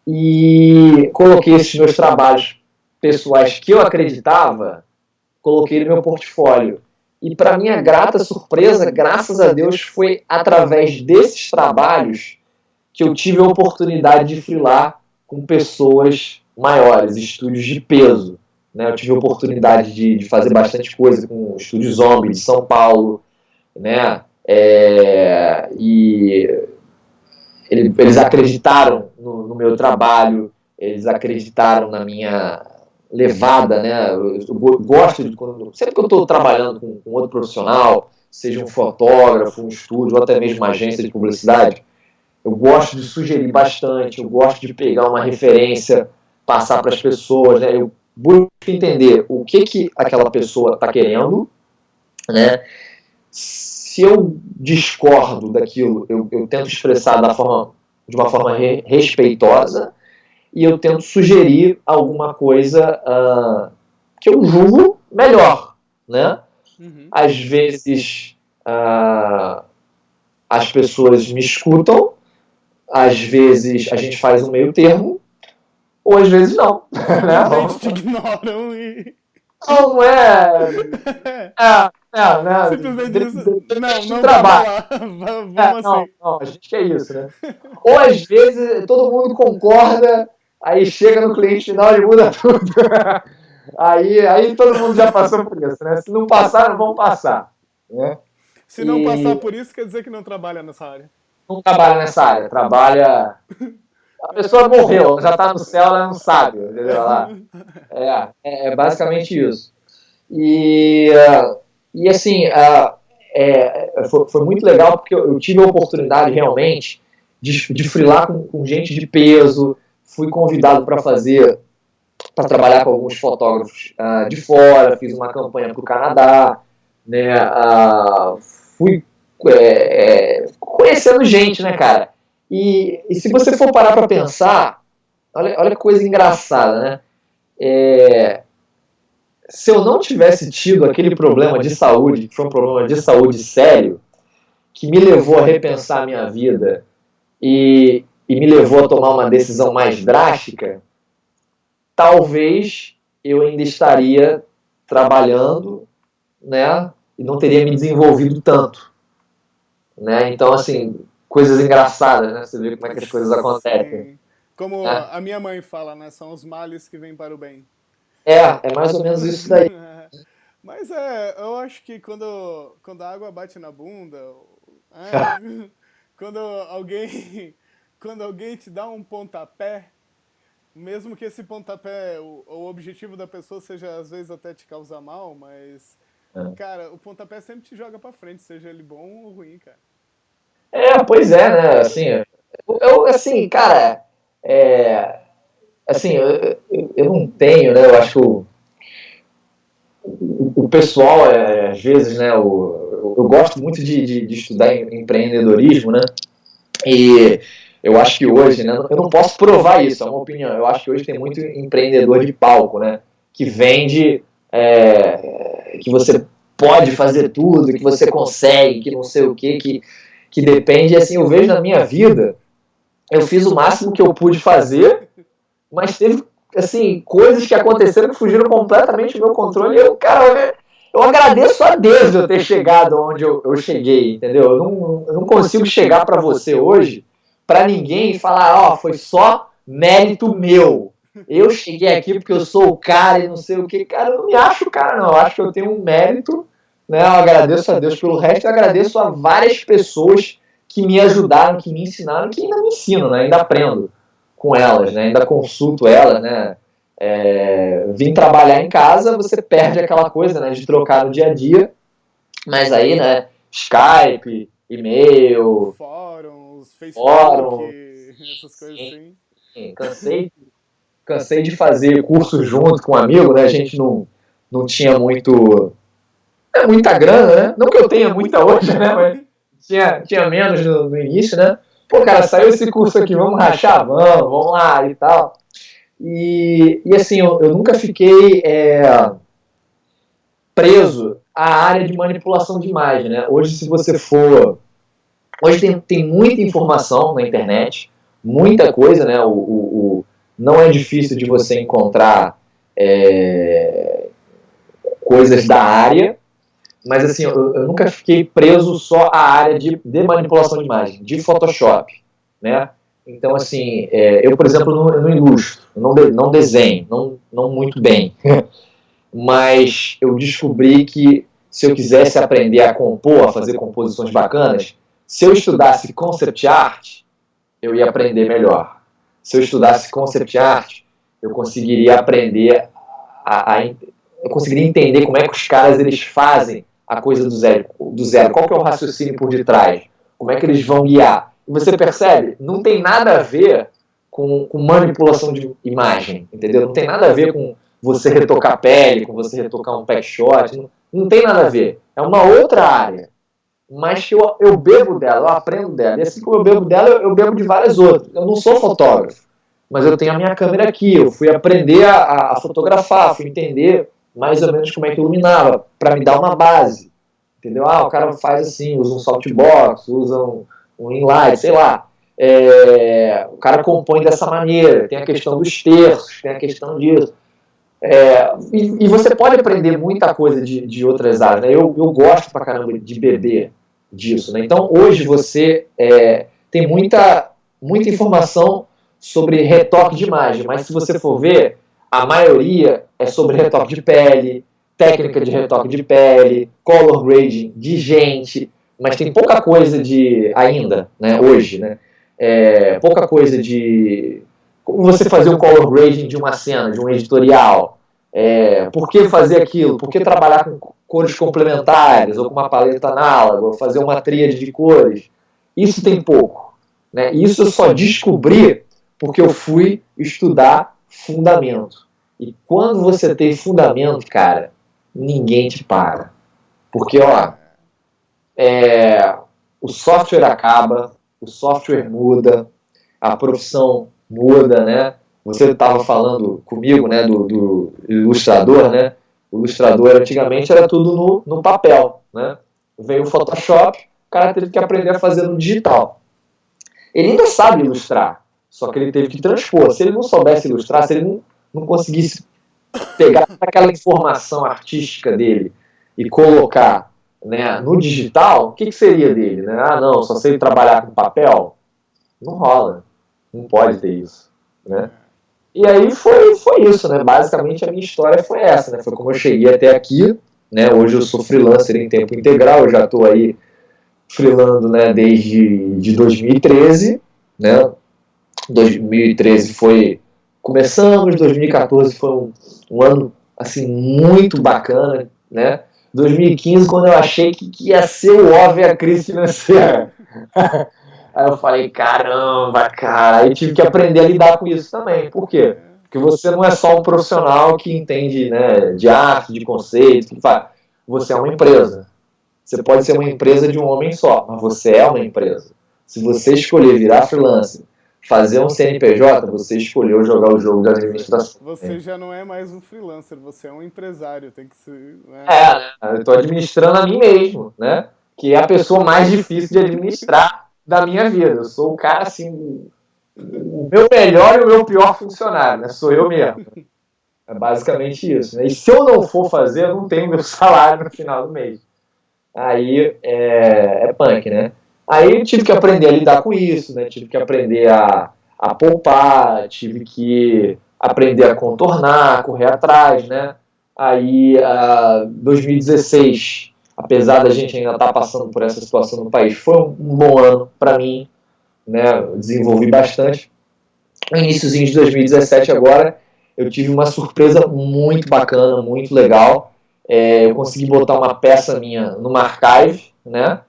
S2: E coloquei esses meus trabalhos pessoais que eu acreditava, coloquei no meu portfólio. E para minha grata surpresa, graças a Deus, foi através desses trabalhos que eu tive a oportunidade de freelar com pessoas maiores, estúdios de peso, né? Eu tive a oportunidade de fazer bastante coisa com o Estúdio Zombie de São Paulo, né? E eles acreditaram no meu trabalho, eles acreditaram na minha levada, né? Eu gosto de sempre que eu estou trabalhando com outro profissional, seja um fotógrafo, um estúdio ou até mesmo uma agência de publicidade, eu gosto de sugerir bastante, eu gosto de pegar uma referência, passar para as pessoas, né? Eu busco entender o que aquela pessoa está querendo, né? Se eu discordo daquilo, eu tento expressar de uma forma respeitosa e eu tento sugerir alguma coisa que eu julgo melhor, né? Às vezes as pessoas me escutam, às vezes a gente faz um meio termo, ou às vezes não.
S1: Simplesmente te ignoram e...
S2: Não é...
S1: Simplesmente diz, não
S2: trabalho.
S1: Lá. Vamos assim.
S2: Não, a gente quer isso, né? Ou às vezes todo mundo concorda, aí chega no cliente final e muda tudo. aí todo mundo já passou por isso, né? Se não passar, não vão passar. Né?
S1: Se não passar por isso, quer dizer que não trabalha nessa área.
S2: Não trabalha nessa área, trabalha... A pessoa morreu, já está no céu, ela não sabe. Entendeu? É basicamente isso. E assim, foi muito legal porque eu tive a oportunidade realmente de freelar com gente de peso, fui convidado para trabalhar com alguns fotógrafos de fora, fiz uma campanha para o Canadá, né, fui conhecendo gente, né, cara? E se você for parar para pensar, olha que coisa engraçada, né? Se eu não tivesse tido aquele problema de saúde, que foi um problema de saúde sério, que me levou a repensar a minha vida e me levou a tomar uma decisão mais drástica, talvez eu ainda estaria trabalhando, né, e não teria me desenvolvido tanto, né? Então, assim, coisas engraçadas, né? Você vê como é que as coisas acontecem.
S1: Sim. Como a minha mãe fala, né? São os males que vêm para o bem.
S2: É mais ou menos isso daí.
S1: Mas eu acho que quando a água bate na bunda, quando alguém te dá um pontapé, mesmo que esse pontapé, o objetivo da pessoa seja às vezes até te causar mal, mas, cara, o pontapé sempre te joga pra frente, seja ele bom ou ruim, cara.
S2: Pois é, né? Assim, cara, assim, eu não tenho, né? Eu acho que o pessoal, às vezes, né? Eu gosto muito de estudar empreendedorismo, né? E eu acho que hoje, né? Eu não posso provar isso, é uma opinião. Eu acho que hoje tem muito empreendedor de palco, né? Que vende que você pode fazer tudo, que você consegue, que não sei o quê, que depende. Assim, eu vejo na minha vida, eu fiz o máximo que eu pude fazer, mas teve, assim, coisas que aconteceram que fugiram completamente do meu controle. E eu, cara, eu agradeço a Deus de eu ter chegado onde eu cheguei, entendeu? Eu não consigo chegar para você hoje, para ninguém falar, ó, foi só mérito meu. Eu cheguei aqui porque eu sou o cara e não sei o que. Cara, eu não me acho o cara, não. Eu acho que eu tenho um mérito, né? Eu agradeço a Deus pelo resto, eu agradeço a várias pessoas que me ajudaram, que me ensinaram, que ainda me ensinam, né? Ainda aprendo com elas, né? Ainda consulto elas, né? Vim trabalhar em casa, você perde aquela coisa, né, de trocar no dia a dia, mas aí, né, Skype, e-mail,
S1: fóruns,
S2: fórum,
S1: Facebook, essas coisas assim.
S2: Cansei de fazer curso junto com um amigo, né, a gente não tinha muita grana, né, não que eu tenha muita hoje, né, mas tinha menos no início, né, pô, cara, saiu esse curso aqui, vamos rachar? Vamos lá e tal. E assim, eu nunca fiquei preso à área de manipulação de imagem, né? Hoje, se você for... Hoje tem muita informação na internet, muita coisa, né? Não é difícil de você encontrar coisas da área, mas assim, eu nunca fiquei preso só à área de manipulação de imagem, de Photoshop, né? Então, assim, eu, por exemplo, não ilustro, não desenho, não muito bem. Mas eu descobri que se eu quisesse aprender a compor, a fazer composições bacanas, se eu estudasse concept art, eu ia aprender melhor. Se eu estudasse concept art, eu conseguiria aprender eu conseguiria entender como é que os caras eles fazem a coisa do zero. Qual que é o raciocínio por detrás? Como é que eles vão guiar? E você percebe? Não tem nada a ver com manipulação de imagem, entendeu? Não tem nada a ver com você retocar a pele, com você retocar um pack shot. Não tem nada a ver. É uma outra área. Mas que eu bebo dela, eu aprendo dela. E assim como eu bebo dela, eu bebo de várias outras. Eu não sou fotógrafo, mas eu tenho a minha câmera aqui. Eu fui aprender a fotografar, fui entender mais ou menos como é que iluminava, para me dar uma base. Entendeu? O cara faz assim, usa um softbox, usa um inlight, sei lá. O cara compõe dessa maneira. Tem a questão dos terços, tem a questão disso. E você pode aprender muita coisa de outras áreas, né? Eu gosto pra caramba de beber disso, né? Então hoje você tem muita informação sobre retoque de imagem, mas se você for ver, a maioria é sobre retoque de pele, técnica de retoque de pele, color grading de gente, mas tem pouca coisa ainda, né, hoje, né? Pouca coisa de como você fazer um color grading de uma cena, de um editorial. Por que fazer aquilo? Por que trabalhar com cores complementares, ou com uma paleta análoga, ou fazer uma tríade de cores? Isso tem pouco, né? Isso eu só descobri porque eu fui estudar fundamento. E quando você tem fundamento, cara, ninguém te para. Porque, ó, o software acaba, o software muda, a profissão muda, né? Você estava falando comigo, né, do ilustrador, né? O ilustrador antigamente era tudo no papel, né? Veio o Photoshop, o cara teve que aprender a fazer no digital. Ele ainda sabe ilustrar, só que ele teve que transpor. Se ele não soubesse ilustrar, se ele não conseguisse pegar aquela informação artística dele e colocar, né, no digital, o que seria dele? Né? Não, só sei trabalhar com papel? Não rola. Não pode ter isso, né? E aí foi isso, né? Basicamente a minha história foi essa, né? Foi como eu cheguei até aqui, né? Hoje eu sou freelancer em tempo integral, eu já estou aí freelando, né, desde 2013, né? 2013 começamos, 2014 foi um ano assim muito bacana, né? 2015 quando eu achei que ia ser o óbvio a crise financeira. Aí eu falei, caramba, cara, aí tive que aprender a lidar com isso também. Por quê? Porque você não é só um profissional que entende, né, de arte, de conceito, que faz. Você é uma empresa. Você pode ser uma empresa de um homem só, mas você é uma empresa. Se você escolher virar freelancer, fazer um CNPJ, você escolheu jogar o jogo da administração.
S1: Você já não é mais um freelancer, você é um empresário, tem que ser... Né?
S2: Eu estou administrando a mim mesmo, né? Que é a pessoa mais difícil de administrar da minha vida. Eu sou o cara, assim, o meu melhor e o meu pior funcionário, né? Sou eu mesmo. É basicamente isso, né? E se eu não for fazer, eu não tenho meu salário no final do mês. Aí é punk, né? Aí eu tive que aprender a lidar com isso, né? Tive que aprender a poupar, tive que aprender a contornar, correr atrás, né? Aí, 2016, apesar da gente ainda estar passando por essa situação no país, foi um bom ano para mim, né? Eu desenvolvi bastante. No iníciozinho de 2017 agora, eu tive uma surpresa muito bacana, muito legal. Eu consegui botar uma peça minha no Archive, né?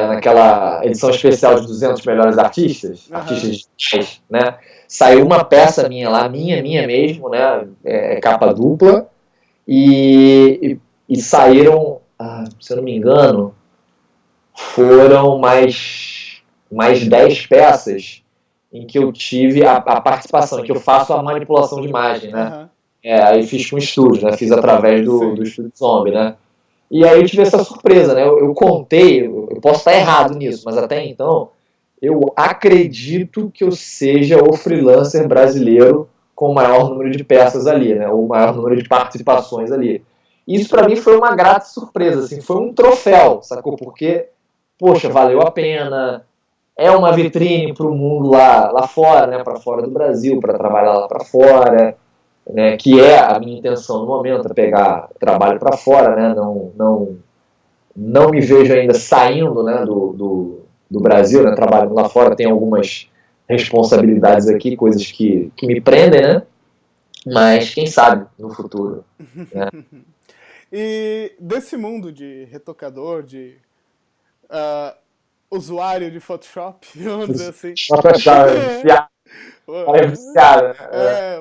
S2: Naquela edição especial de 200 melhores artistas, artistas digitais, né? Saiu uma peça minha lá, minha mesmo, né? Capa dupla. E saíram, se eu não me engano, foram mais 10 peças em que eu tive a participação, em que eu faço a manipulação de imagem, né? Aí fiz com o estúdio, né? Fiz através do estúdio Zombie, né? E aí eu tive essa surpresa, né? Eu contei, eu posso estar errado nisso, mas até então eu acredito que eu seja o freelancer brasileiro com o maior número de peças ali, né? O maior número de participações ali. Isso para mim foi uma grata surpresa, assim, foi um troféu, sacou? Porque, poxa, valeu a pena. É uma vitrine para o mundo lá fora, né? Para fora do Brasil, para trabalhar lá para fora, né? Que é a minha intenção no momento, é pegar trabalho para fora, né? Não me vejo ainda saindo, né? Do Brasil, né? Trabalhando lá fora, tem algumas responsabilidades aqui, coisas que me prendem, né? Mas quem sabe no futuro, né?
S1: E desse mundo de retocador, de usuário de Photoshop, vamos dizer assim.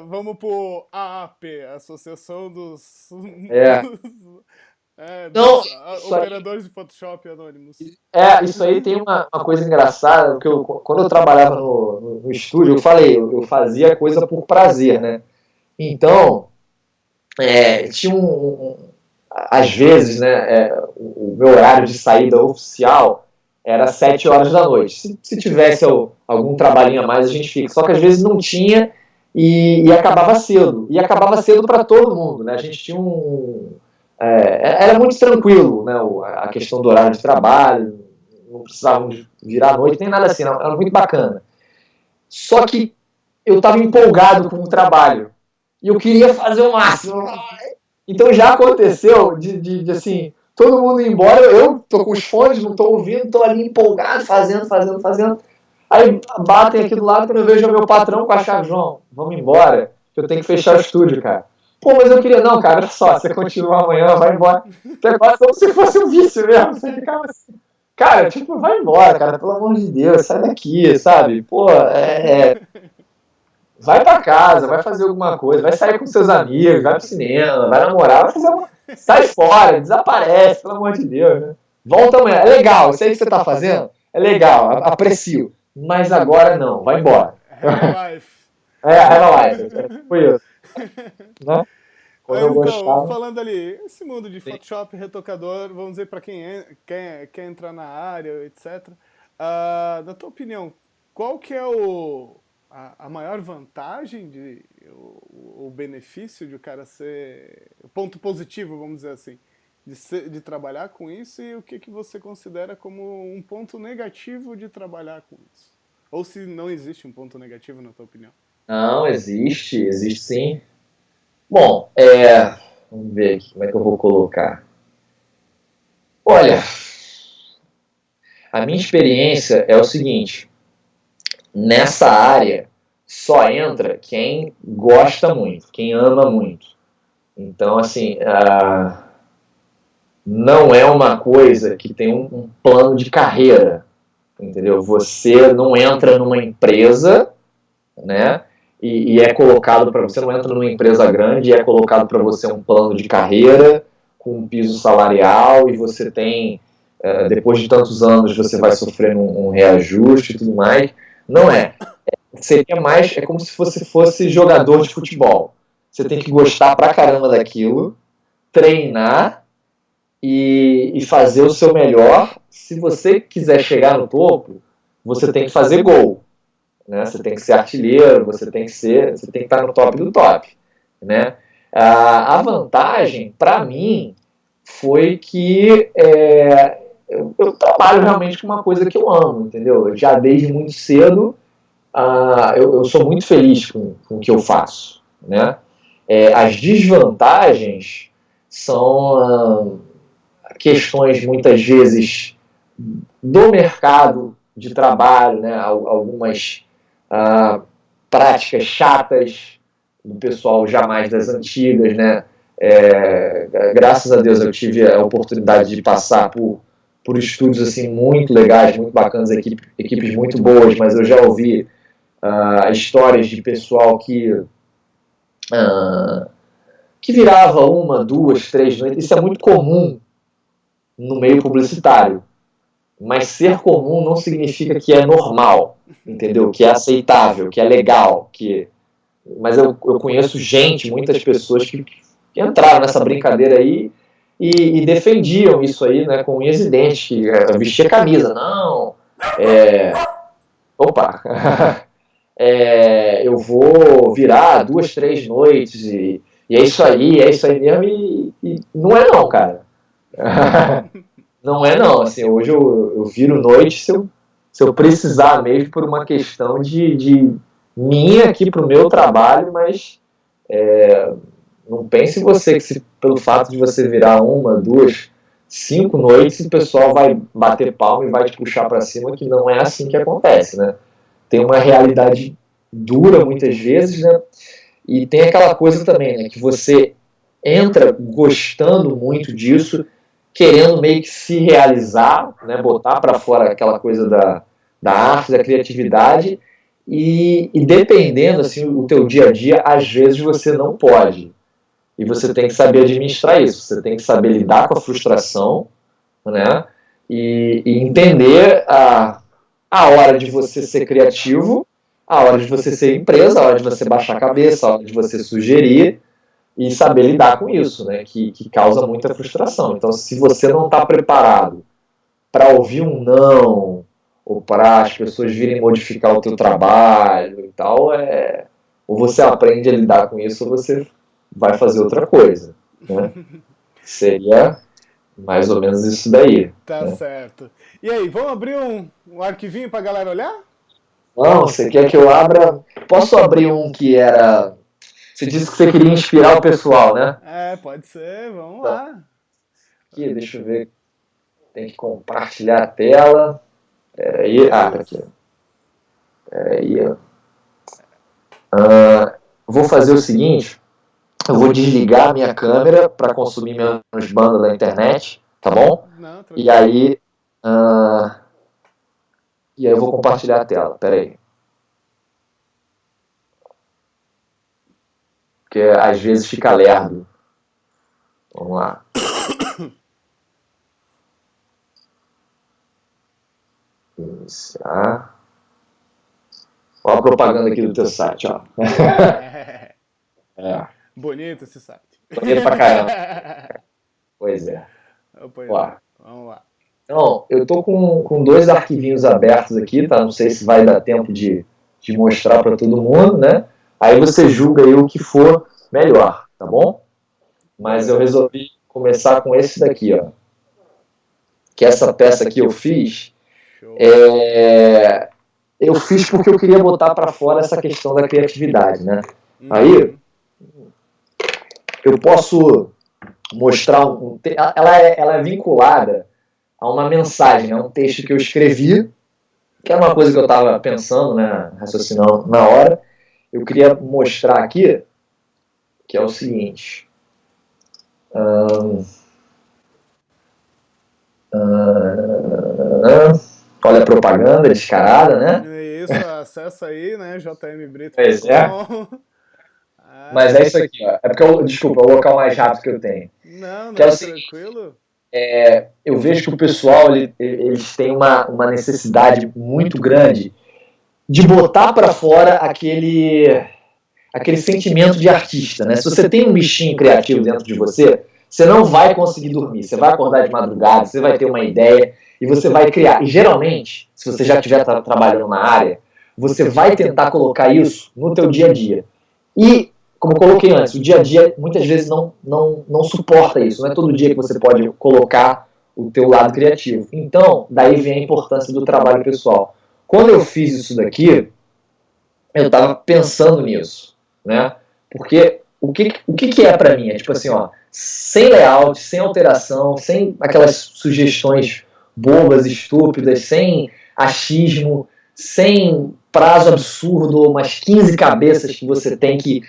S1: Vamos pro AAP, Associação dos Operadores de Photoshop Anônimos.
S2: Isso aí tem uma coisa engraçada, porque quando eu trabalhava no estúdio, eu fazia coisa por prazer, né? Então, tinha às vezes, né, o meu horário de saída oficial era 7 horas da noite. Se tivesse algum trabalhinho a mais, a gente fica. Só que às vezes não tinha e acabava cedo. E acabava cedo para todo mundo, né? A gente tinha era muito tranquilo, né, a questão do horário de trabalho, não precisavam virar à noite, nem nada assim, era muito bacana. Só que eu estava empolgado com o trabalho e eu queria fazer o máximo. Então já aconteceu de assim, todo mundo ir embora, eu tô com os fones, não tô ouvindo, tô ali empolgado, fazendo. Aí batem aqui do lado, quando eu vejo o meu patrão com a chave, João, vamos embora, que eu tenho que fechar o estúdio, cara. Pô, mas eu queria, não, cara, olha só, você continua amanhã, vai embora. É quase como se fosse um vício mesmo, você ficava assim. Cara, tipo, vai embora, cara, pelo amor de Deus, sai daqui, sabe? Pô, vai pra casa, vai fazer alguma coisa, vai sair com seus amigos, vai pro cinema, vai namorar, vai fazer sai fora, desaparece, pelo amor de Deus, né? Volta amanhã, é legal, isso aí que você tá fazendo, é legal, aprecio, mas agora não, vai embora. Have a life. Foi isso. Né?
S1: Mas então, falando ali, esse mundo de Photoshop, retocador, vamos dizer, para quem quer entrar na área, etc. Na tua opinião, qual que é a maior vantagem, o benefício de o cara ser... O ponto positivo, vamos dizer assim, de trabalhar com isso, e o que você considera como um ponto negativo de trabalhar com isso? Ou se não existe um ponto negativo, na tua opinião?
S2: Não, existe sim. Bom, vamos ver aqui como é que eu vou colocar. Olha, a minha experiência é o seguinte, nessa área só entra quem gosta muito, quem ama muito. Então, assim, não é uma coisa que tem um plano de carreira, entendeu? Você não entra numa empresa, né? E é colocado para você, não entra numa empresa grande e é colocado para você um plano de carreira com um piso salarial e você tem, depois de tantos anos, você vai sofrer um reajuste e tudo mais. Não é. Seria mais, é como se você fosse jogador de futebol. Você tem que gostar pra caramba daquilo, treinar e fazer o seu melhor. Se você quiser chegar no topo, você tem que fazer gol. Né? Você tem que ser artilheiro, você tem que estar no top do top, né? A vantagem, para mim, foi que eu trabalho realmente com uma coisa que eu amo, entendeu? Já desde muito cedo, eu sou muito feliz com o que eu faço, né? As desvantagens são questões, muitas vezes, do mercado de trabalho, né? Algumas práticas chatas do pessoal jamais das antigas, né? Graças a Deus eu tive a oportunidade de passar por estúdios assim, muito legais, muito bacanas, equipes muito boas, mas eu já ouvi histórias de pessoal que virava 1, 2, 3 noites. Isso é muito comum no meio publicitário, mas ser comum não significa que é normal, entendeu? Que é aceitável, que é legal, mas eu conheço muitas pessoas que entraram nessa brincadeira aí e defendiam isso aí, né, com unhas e dentes, que vestia camisa. Não, opa, eu vou virar 2, 3 noites e é isso aí mesmo, e não é não, cara. Não é não, assim, hoje eu viro noite se eu precisar mesmo, por uma questão de minha aqui pro meu trabalho, mas não pense você que pelo fato de você virar 1, 2, 5 noites, o pessoal vai bater palma e vai te puxar para cima, que não é assim que acontece, né? Tem uma realidade dura muitas vezes, né? E tem aquela coisa também, né, que você entra gostando muito disso, querendo meio que se realizar, né, botar para fora aquela coisa da arte, da criatividade, e dependendo, assim, o teu dia a dia, às vezes você não pode. E você tem que saber administrar isso, você tem que saber lidar com a frustração, né, e entender a hora de você ser criativo, a hora de você ser empresa, a hora de você baixar a cabeça, a hora de você sugerir, e saber lidar com isso, né, que causa muita frustração. Então, se você não está preparado para ouvir um não, ou para as pessoas virem modificar o teu trabalho e tal, ou você aprende a lidar com isso, ou você vai fazer outra coisa, né? Seria mais ou menos isso daí.
S1: Tá, né? Certo. E aí, vamos abrir um arquivinho para a galera olhar?
S2: Não, você quer que eu abra? Posso abrir um que era... Você disse que você queria inspirar o pessoal, né?
S1: Pode ser, vamos lá.
S2: Aqui, deixa eu ver. Tem que compartilhar a tela. Peraí. Tá aqui. Peraí. Vou fazer o seguinte. Eu vou desligar a minha câmera para consumir menos banda da internet, tá bom?
S1: Não,
S2: e aí eu vou compartilhar a tela. Peraí. Porque às vezes fica lerdo. Vamos lá. Iniciar. Olha a propaganda aqui do teu site, ó.
S1: Bonito esse site.
S2: Bonito pra caramba. Pois é.
S1: Vamos lá.
S2: Então, eu tô com 2 arquivinhos abertos aqui, tá? Não sei se vai dar tempo de mostrar para todo mundo, né? Aí você julga aí o que for melhor, tá bom? Mas eu resolvi começar com esse daqui, ó. Que essa peça aqui eu fiz. Eu fiz porque eu queria botar para fora essa questão da criatividade, né? Aí eu posso mostrar ela é vinculada a uma mensagem, né? Um texto que eu escrevi, que era uma coisa que eu estava pensando, né? Raciocinando na hora. Eu queria mostrar aqui, que é o seguinte. Olha a propaganda descarada, né?
S1: Isso, acessa aí, né? JMBrito.
S2: Pois é. Mas é isso aqui, ó. É porque, desculpa, é o local mais rápido que eu tenho.
S1: Não,
S2: que é
S1: tranquilo.
S2: Eu vejo que o pessoal, eles têm uma necessidade muito grande de botar para fora aquele sentimento de artista, né? Se você tem um bichinho criativo dentro de você, você não vai conseguir dormir. Você vai acordar de madrugada, você vai ter uma ideia e você vai criar. E geralmente, se você já estiver trabalhando na área, você vai tentar colocar isso no teu dia a dia. E como eu coloquei antes, o dia a dia muitas vezes não suporta isso. Não é todo dia que você pode colocar o teu lado criativo. Então, daí vem a importância do trabalho pessoal. Quando eu fiz isso daqui, eu estava pensando nisso, né? Porque o que é para mim? É tipo assim, ó, sem layout, sem alteração, sem aquelas sugestões bobas, estúpidas, sem achismo, sem prazo absurdo, umas 15 cabeças que você tem que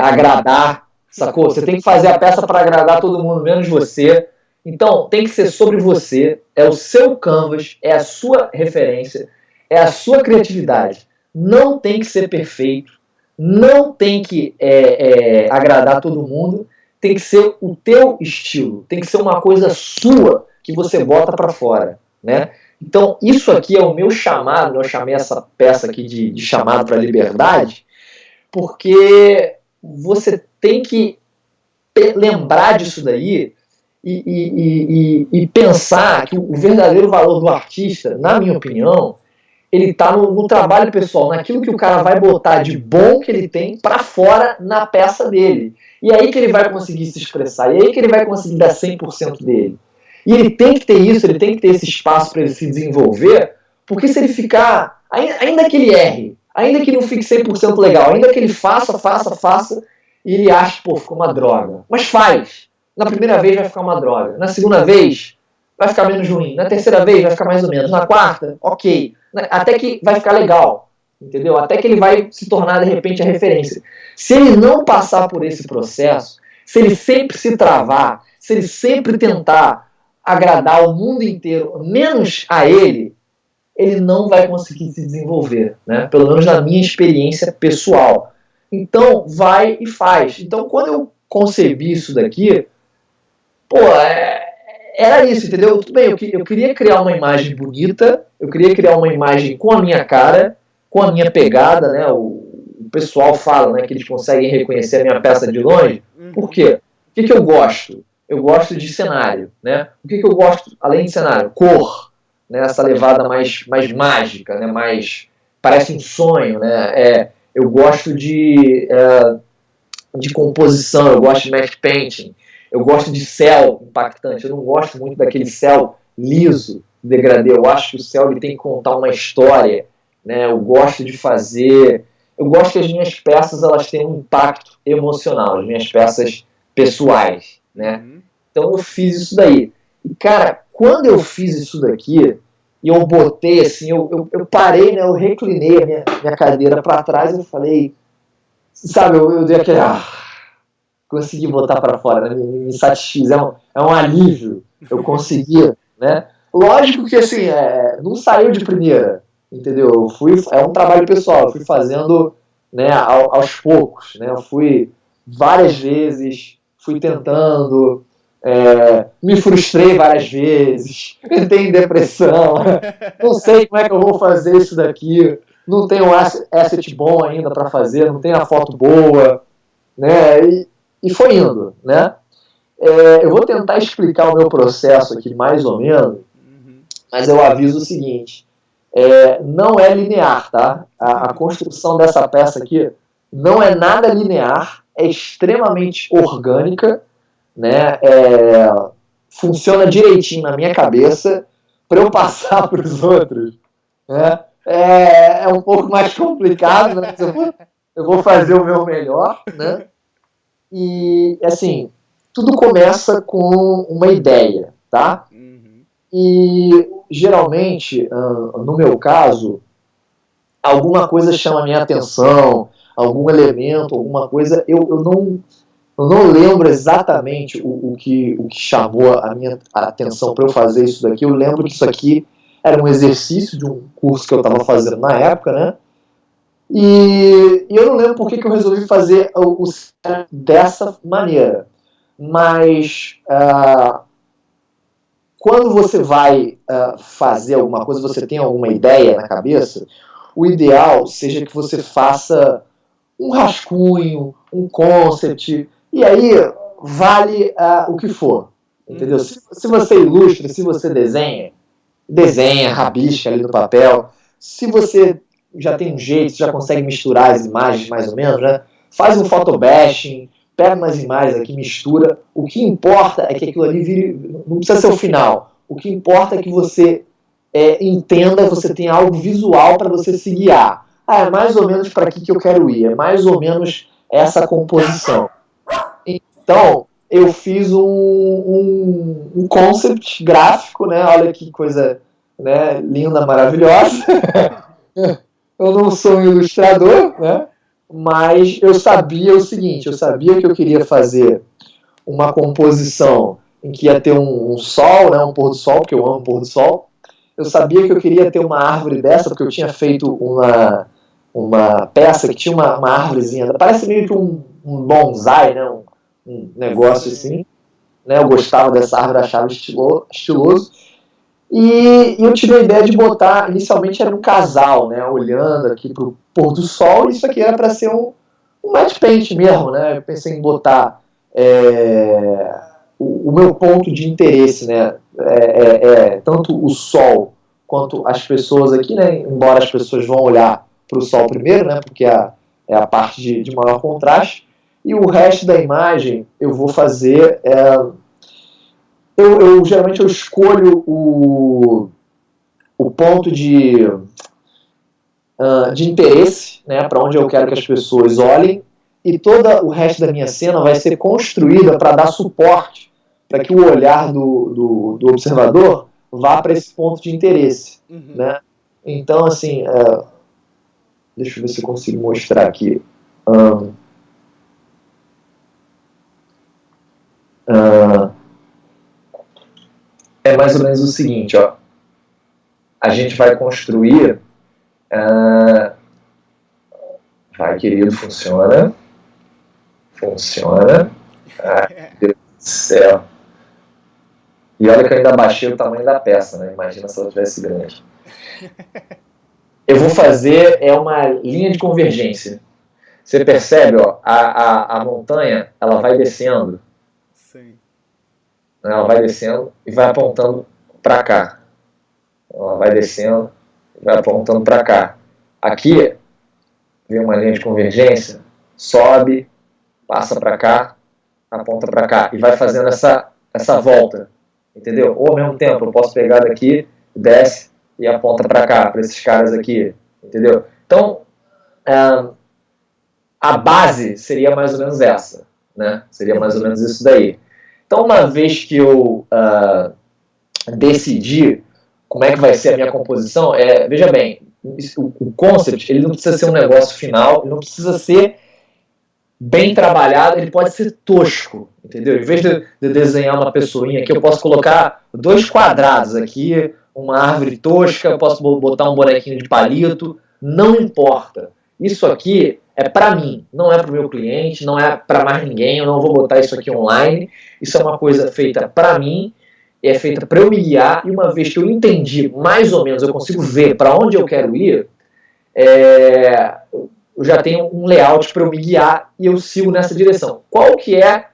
S2: agradar, sacou? Você tem que fazer a peça para agradar todo mundo, menos você. Então, tem que ser sobre você, é o seu canvas, é a sua referência, é a sua criatividade. Não tem que ser perfeito, não tem que agradar todo mundo, tem que ser o teu estilo, tem que ser uma coisa sua que você bota para fora, né? Então, isso aqui é o meu chamado, eu chamei essa peça aqui de chamado para a liberdade, porque você tem que lembrar disso daí e pensar que o verdadeiro valor do artista, na minha opinião, ele está no trabalho pessoal, naquilo que o cara vai botar de bom que ele tem para fora na peça dele. E aí que ele vai conseguir se expressar, e aí que ele vai conseguir dar 100% dele. E ele tem que ter isso, ele tem que ter esse espaço para ele se desenvolver, porque se ele ficar, ainda que ele erre, ainda que não fique 100% legal, ainda que ele faça, e ele acha, pô, ficou uma droga. Mas faz. Na primeira vez vai ficar uma droga. Na segunda vez, vai ficar menos ruim. Na terceira vez, vai ficar mais ou menos. Na quarta, ok. Até que vai ficar legal. Entendeu? Até que ele vai se tornar, de repente, a referência. Se ele não passar por esse processo, se ele sempre se travar, se ele sempre tentar agradar o mundo inteiro, menos a ele não vai conseguir se desenvolver, né? Pelo menos na minha experiência pessoal. Então, vai e faz. Então, quando eu concebi isso daqui, pô, era isso, entendeu? Tudo bem, eu queria criar uma imagem bonita, eu queria criar uma imagem com a minha cara, com a minha pegada, né? O pessoal fala, né, que eles conseguem reconhecer a minha peça de longe. Por quê? O que eu gosto? Eu gosto de cenário, né? O que eu gosto, além de cenário? Cor, né? Essa levada mais mágica, né? Mais, parece um sonho, né? Eu gosto de composição, eu gosto de matte painting, eu gosto de céu impactante, eu não gosto muito daquele céu liso, degradê, eu acho que o céu ele tem que contar uma história, né? Eu gosto de fazer, eu gosto que as minhas peças elas tenham um impacto emocional, as minhas peças pessoais, né? Então eu fiz isso daí. E cara, quando eu fiz isso daqui, e eu botei assim, eu parei, né? Eu reclinei a minha cadeira para trás e eu falei, sabe, eu dei aquele, consegui botar para fora, né? Me satisfiz, é um alívio, eu consegui, né? Lógico que assim, não saiu de primeira, entendeu? É um trabalho pessoal, eu fui fazendo, né, aos poucos, né? Eu fui várias vezes, fui tentando, me frustrei várias vezes, entrei em depressão, não sei como é que eu vou fazer isso daqui, não tenho asset bom ainda para fazer, não tenho a foto boa, né? E foi indo, né? Eu vou tentar explicar o meu processo aqui mais ou menos, mas eu aviso o seguinte, não é linear, tá? A construção dessa peça aqui não é nada linear, é extremamente orgânica, né? Funciona direitinho na minha cabeça para eu passar para os outros, né? É um pouco mais complicado, né? Eu vou fazer o meu melhor, né? E, assim, tudo começa com uma ideia, tá? E, geralmente, no meu caso, alguma coisa chama a minha atenção, algum elemento, alguma coisa, eu não lembro exatamente o que chamou a minha atenção para eu fazer isso daqui. Eu lembro que isso aqui era um exercício de um curso que eu estava fazendo na época, né? E eu não lembro por que eu resolvi fazer o dessa maneira. Mas quando você vai fazer alguma coisa, você tem alguma ideia na cabeça, o ideal seja que você faça um rascunho, um concept, e aí vale o que for, entendeu? Se você ilustra, se você desenha, rabisca ali no papel, se você já tem um jeito, já consegue misturar as imagens mais ou menos, né?
S3: faz um photobashing, pega umas imagens aqui, mistura. O que importa é que aquilo ali vire, não precisa ser o final. O que importa é que você entenda, você tenha algo visual para você se guiar. É mais ou menos para aqui que eu quero ir, é mais ou menos essa composição. Então, eu fiz um concept gráfico, né? Olha que coisa, né, linda, maravilhosa. Eu não sou um ilustrador, né? Mas eu sabia o seguinte, eu sabia que eu queria fazer uma composição em que ia ter um sol, né, um pôr do sol, porque eu amo pôr do sol. Eu sabia que eu queria ter uma árvore dessa, porque eu tinha feito uma peça que tinha uma árvorezinha, parece meio que um bonsai, né, um negócio assim. Né, eu gostava dessa árvore, achava estiloso. E eu tive a ideia de botar, inicialmente era um casal, né, olhando aqui para o pôr do sol, e isso aqui era para ser um matte paint mesmo, né? Eu pensei em botar o meu ponto de interesse, né, tanto o sol quanto as pessoas aqui, né, embora as pessoas vão olhar para o sol primeiro, né, porque é a parte de maior contraste, e o resto da imagem eu vou fazer... geralmente eu escolho o ponto de interesse, né, para onde eu quero que as pessoas olhem, e todo o resto da minha cena vai ser construída para dar suporte, para que o olhar do observador vá para esse ponto de interesse. Né? Então, assim, deixa eu ver se eu consigo mostrar aqui. É mais ou menos o seguinte, ó. A gente vai construir... vai, querido, funciona. Funciona. Ai, meu Deus do céu. E olha que eu ainda baixei o tamanho da peça, né? Imagina se ela tivesse grande. Eu vou fazer uma linha de convergência. Você percebe, ó, a montanha, ela vai descendo.
S1: Sim.
S3: Ela vai descendo e vai apontando para cá. Ela vai descendo e vai apontando para cá. Aqui, vem uma linha de convergência, sobe, passa para cá, aponta para cá e vai fazendo essa volta, entendeu? Ou ao mesmo tempo eu posso pegar daqui, desce e aponta para cá, para esses caras aqui, entendeu? Então, a base seria mais ou menos essa, né? Seria mais ou menos isso daí. Então, uma vez que eu decidi como é que vai ser a minha composição, veja bem, o concept, ele não precisa ser um negócio final, ele não precisa ser bem trabalhado, ele pode ser tosco, entendeu? Em vez de desenhar uma pessoinha aqui, eu posso colocar 2 quadrados aqui, uma árvore tosca, eu posso botar um bonequinho de palito, não importa. Isso aqui é para mim, não é para o meu cliente, não é para mais ninguém, eu não vou botar isso aqui online, isso é uma coisa feita para mim, é feita para eu me guiar, e uma vez que eu entendi mais ou menos, eu consigo ver para onde eu quero ir, eu já tenho um layout para eu me guiar e eu sigo nessa direção. Qual que é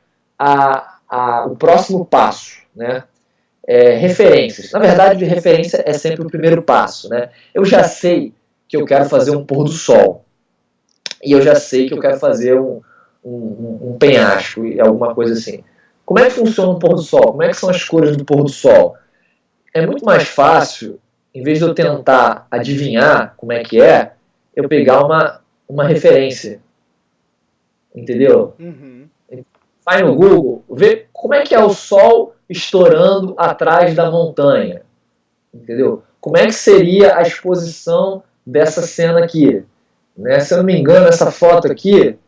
S3: o próximo passo? Né? Referências. Na verdade, referência é sempre o primeiro passo. Né? Eu já sei que eu quero fazer um pôr do sol. E eu já sei que eu quero fazer um penhasco e alguma coisa assim. Como é que funciona o pôr do sol? Como é que são as cores do pôr do sol? É muito mais fácil, em vez de eu tentar adivinhar como é que eu pegar uma referência. Entendeu? Vai no Google, vê como é que é o sol estourando atrás da montanha. Entendeu? Como é que seria a exposição dessa cena aqui? Né? Se eu não me engano, essa foto aqui,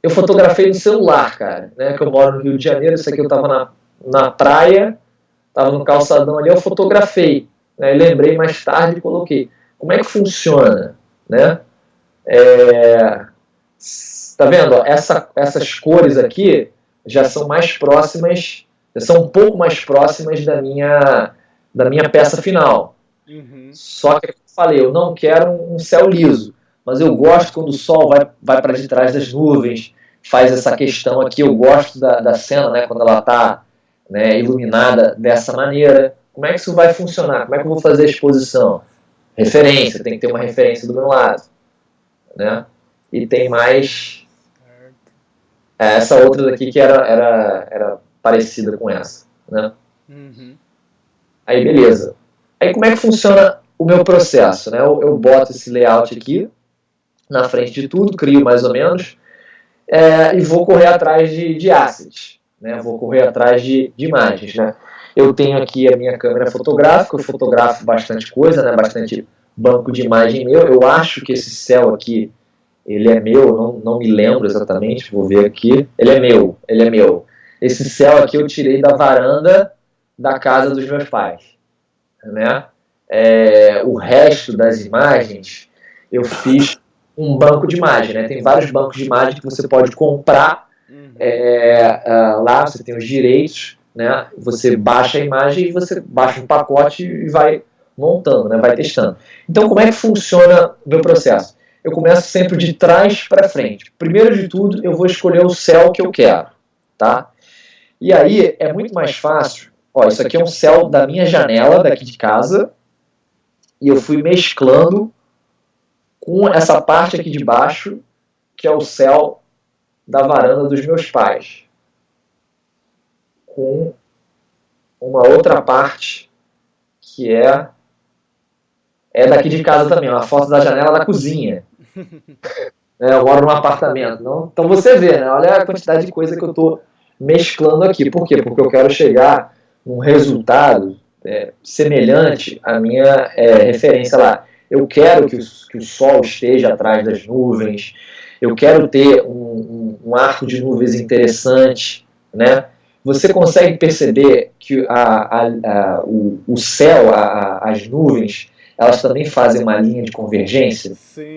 S3: eu fotografei no celular, cara. Né? Que eu moro no Rio de Janeiro, isso aqui eu estava na praia, estava no calçadão ali, eu fotografei. Né? E lembrei mais tarde e coloquei. Como é que funciona? Né? Tá vendo? Essas cores aqui já são mais próximas, já são um pouco mais próximas da minha peça final. Só que, como eu falei, eu não quero um céu liso, mas eu gosto quando o sol vai para de trás das nuvens, faz essa questão aqui, eu gosto da cena, né, quando ela está, né, iluminada dessa maneira. Como é que isso vai funcionar? Como é que eu vou fazer a exposição? Referência, tem que ter uma referência do meu lado. Né? E tem mais
S2: essa outra daqui que era parecida com essa, né?
S1: Uhum.
S2: Aí beleza. Aí como é que funciona o meu processo, né? Eu boto esse layout aqui na frente de tudo, crio mais ou menos, e vou correr atrás de assets, né? Vou correr atrás de imagens, né? Eu tenho aqui a minha câmera fotográfica, eu fotografo bastante coisa, né? Bastante banco de imagem meu. Eu acho que esse céu aqui, ele é meu, não me lembro exatamente, vou ver aqui. Ele é meu. Esse céu aqui eu tirei da varanda da casa dos meus pais, né? O resto das imagens eu fiz um banco de imagem, né? Tem vários bancos de imagem que você pode comprar, lá você tem os direitos, né? Você baixa a imagem e você baixa um pacote e vai montando, né? Vai testando. Então, como é que funciona o meu processo? Eu começo sempre de trás para frente. Primeiro de tudo, eu vou escolher o céu que eu quero, tá? E aí é muito mais fácil. Ó, isso aqui é um céu da minha janela daqui de casa e eu fui mesclando com essa parte aqui de baixo, que é o céu da varanda dos meus pais, com uma outra parte que é daqui de casa também, uma foto da janela da cozinha. Eu moro num apartamento. Não? Então você vê, né? Olha a quantidade de coisa que eu estou mesclando aqui. Por quê? Porque eu quero chegar num resultado semelhante à minha referência lá. Eu quero que o sol esteja atrás das nuvens, eu quero ter um arco de nuvens interessante, né? Você consegue perceber que o céu, as nuvens, elas também fazem uma linha de convergência?
S1: Sim.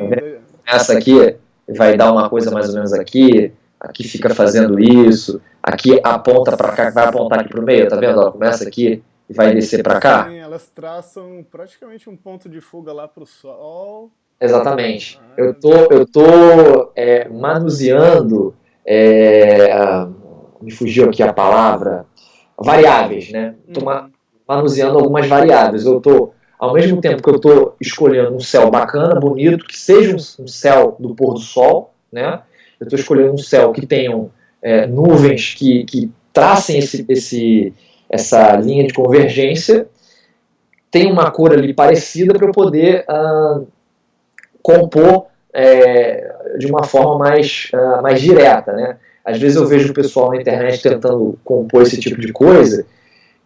S2: Essa aqui vai dar uma coisa mais ou menos aqui fica fazendo isso, aqui aponta para cá, vai apontar aqui para o meio, tá vendo? Ó, começa aqui e vai descer para cá.
S1: Sim, elas traçam praticamente um ponto de fuga lá para o sol.
S2: Exatamente. Eu tô manuseando, me fugiu aqui a palavra, variáveis, né? Estou manuseando algumas variáveis. Eu estou, ao mesmo tempo que eu estou escolhendo um céu bacana, bonito, que seja um céu do pôr do sol, né? Eu estou escolhendo um céu que tenham nuvens que tracem essa linha de convergência, tem uma cor ali parecida para eu poder compor de uma forma mais direta, né? Às vezes eu vejo o pessoal na internet tentando compor esse tipo de coisa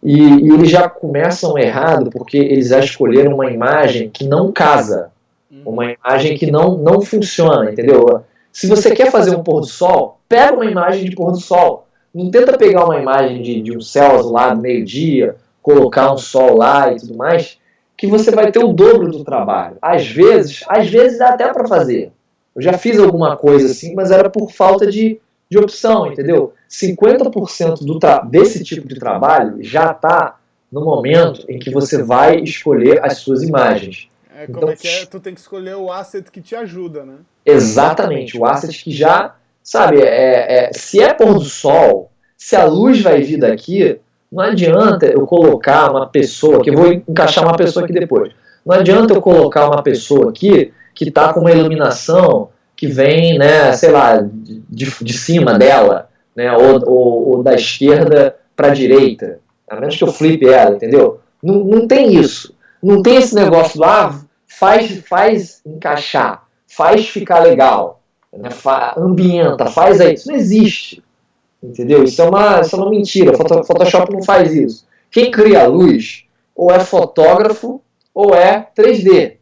S2: e eles já começam errado porque eles já escolheram uma imagem que não casa, uma imagem que não funciona, entendeu? Se você quer fazer um pôr do sol, pega uma imagem de pôr do sol. Não tenta pegar uma imagem de um céu azulado meio-dia, colocar um sol lá e tudo mais, que você vai ter o dobro do trabalho. Às vezes dá até para fazer. Eu já fiz alguma coisa assim, mas era por falta de opção, entendeu? 50% desse tipo de trabalho já está no momento em que você vai escolher as suas imagens.
S1: Como então, tu tem que escolher o asset que te ajuda, né?
S2: Exatamente, o asset que já, sabe, se é pôr do sol, se a luz vai vir daqui, não adianta eu colocar uma pessoa, que eu vou encaixar uma pessoa aqui depois, não adianta eu colocar uma pessoa aqui que está com uma iluminação que vem, né, sei lá, de cima dela, né, ou da esquerda para a direita, a menos que eu flipe ela, entendeu? Não tem isso, não tem esse negócio lá, faz encaixar, faz ficar legal, né, ambienta, faz aí, isso não existe. Entendeu? Isso é uma mentira. Photoshop não faz isso. Quem cria a luz ou é fotógrafo ou é 3D.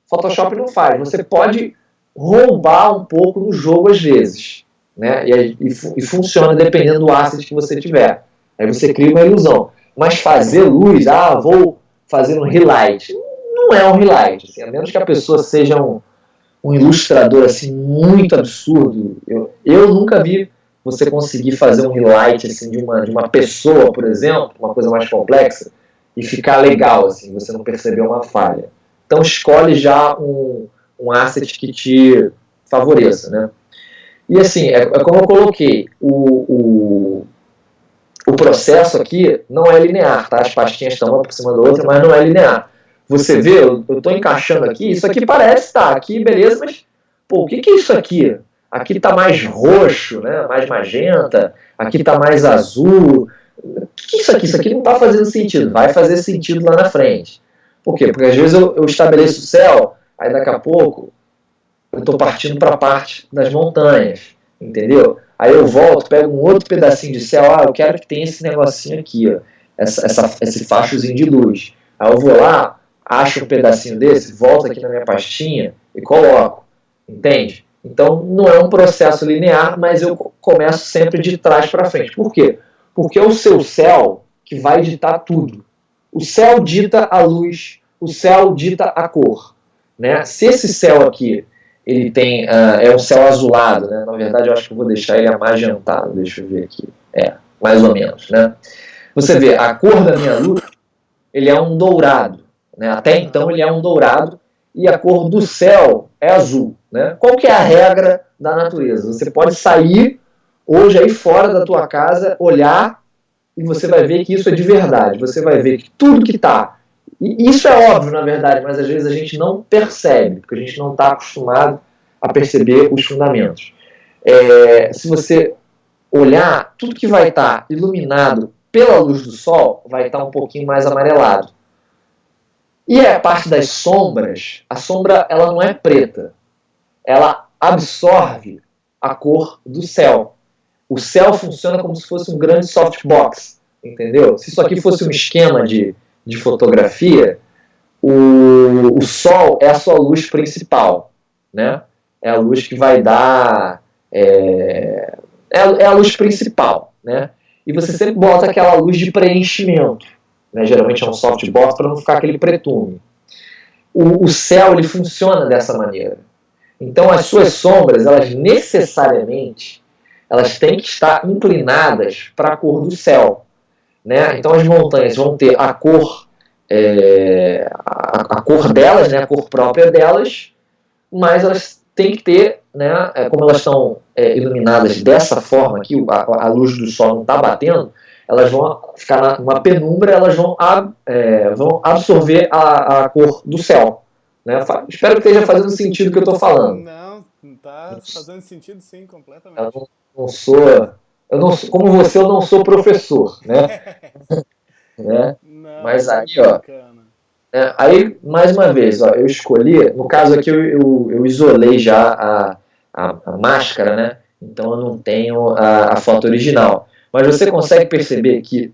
S2: Photoshop não faz. Você pode roubar um pouco no jogo às vezes, né? E funciona dependendo do asset que você tiver. Aí você cria uma ilusão. Mas fazer luz, vou fazer um highlight. Não é um highlight. Assim, a menos que a pessoa seja um ilustrador assim, muito absurdo. Eu nunca vi você conseguir fazer um highlight assim, de uma pessoa, por exemplo, uma coisa mais complexa, e ficar legal, assim, você não perceber uma falha. Então escolhe já um asset que te favoreça, né? E assim, como eu coloquei, o processo aqui não é linear, tá? As pastinhas estão uma por cima da outra, mas não é linear. Você vê, eu estou encaixando aqui, isso aqui parece estar aqui, beleza, mas, pô, o que é isso aqui?
S3: aqui está mais roxo, né? Mais magenta, aqui está mais azul. O que é isso aqui? Isso aqui não está fazendo sentido. Vai fazer sentido lá na frente. Por quê? Porque às vezes eu estabeleço o céu, aí daqui a pouco eu estou partindo para a parte das montanhas, entendeu? Aí eu volto, pego um outro pedacinho de céu, eu quero que tenha esse negocinho aqui, ó, esse fachozinho de luz. Aí eu vou lá, acho um pedacinho desse, volto aqui na minha pastinha e coloco, entende? Então não é um processo linear, mas eu começo sempre de trás para frente. Por quê? Porque é o seu céu que vai ditar tudo. O céu dita a luz, o céu dita a cor, né? Se esse céu aqui ele tem, é um céu azulado, né? Na verdade eu acho que eu vou deixar ele amagentado, deixa eu ver aqui, mais ou menos, né? Você vê, a cor da minha luz, ele é um dourado, né? Até então ele é um dourado, e a cor do céu é azul, né? Qual que é a regra da natureza? Você pode sair hoje aí fora da tua casa, olhar, e você vai ver que isso é de verdade, você vai ver que tudo que está, e isso é óbvio na verdade, mas às vezes a gente não percebe, porque a gente não está acostumado a perceber os fundamentos. Se você olhar, tudo que vai estar iluminado pela luz do sol vai estar um pouquinho mais amarelado. E a parte das sombras, a sombra ela não é preta, ela absorve a cor do céu. O céu funciona como se fosse um grande softbox, entendeu? Se isso aqui fosse um esquema de fotografia, o sol é a sua luz principal, né? É a luz que vai dar... É a luz principal, né? E você sempre bota aquela luz de preenchimento, né? Geralmente é um softbox para não ficar aquele pretume. O céu ele funciona dessa maneira. Então as suas sombras, elas necessariamente elas têm que estar inclinadas para a cor do céu, né? Então as montanhas vão ter a cor delas, né? A cor própria delas, mas elas têm que ter, né? Como elas estão iluminadas dessa forma aqui, a luz do sol não está batendo, elas vão ficar numa penumbra, elas vão absorver a cor do céu, né? Espero que esteja fazendo sentido o que eu estou falando.
S1: Não, está fazendo sentido sim, completamente.
S3: Eu não sou, como você, eu não sou professor, né? Né?
S1: Não,
S3: mas aí, aí, mais uma vez, eu escolhi, no caso aqui eu isolei já a máscara, né? Então eu não tenho a foto original. Mas você consegue perceber que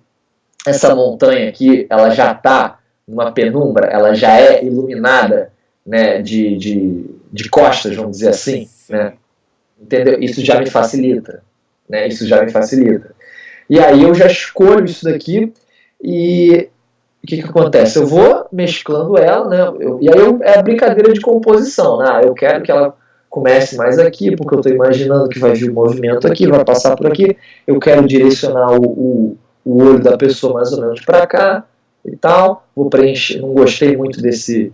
S3: essa montanha aqui, ela já está numa penumbra, ela já é iluminada, né, de costas, vamos dizer assim, né? Entendeu? Isso já me facilita, né? Isso já me facilita. E aí eu já escolho isso daqui e o que acontece? Eu vou mesclando ela, né? E aí é a brincadeira de composição, né? Eu quero que ela comece mais aqui, porque eu estou imaginando que vai vir o movimento aqui, vai passar por aqui. Eu quero direcionar o olho da pessoa mais ou menos para cá e tal. Vou preencher, não gostei muito desse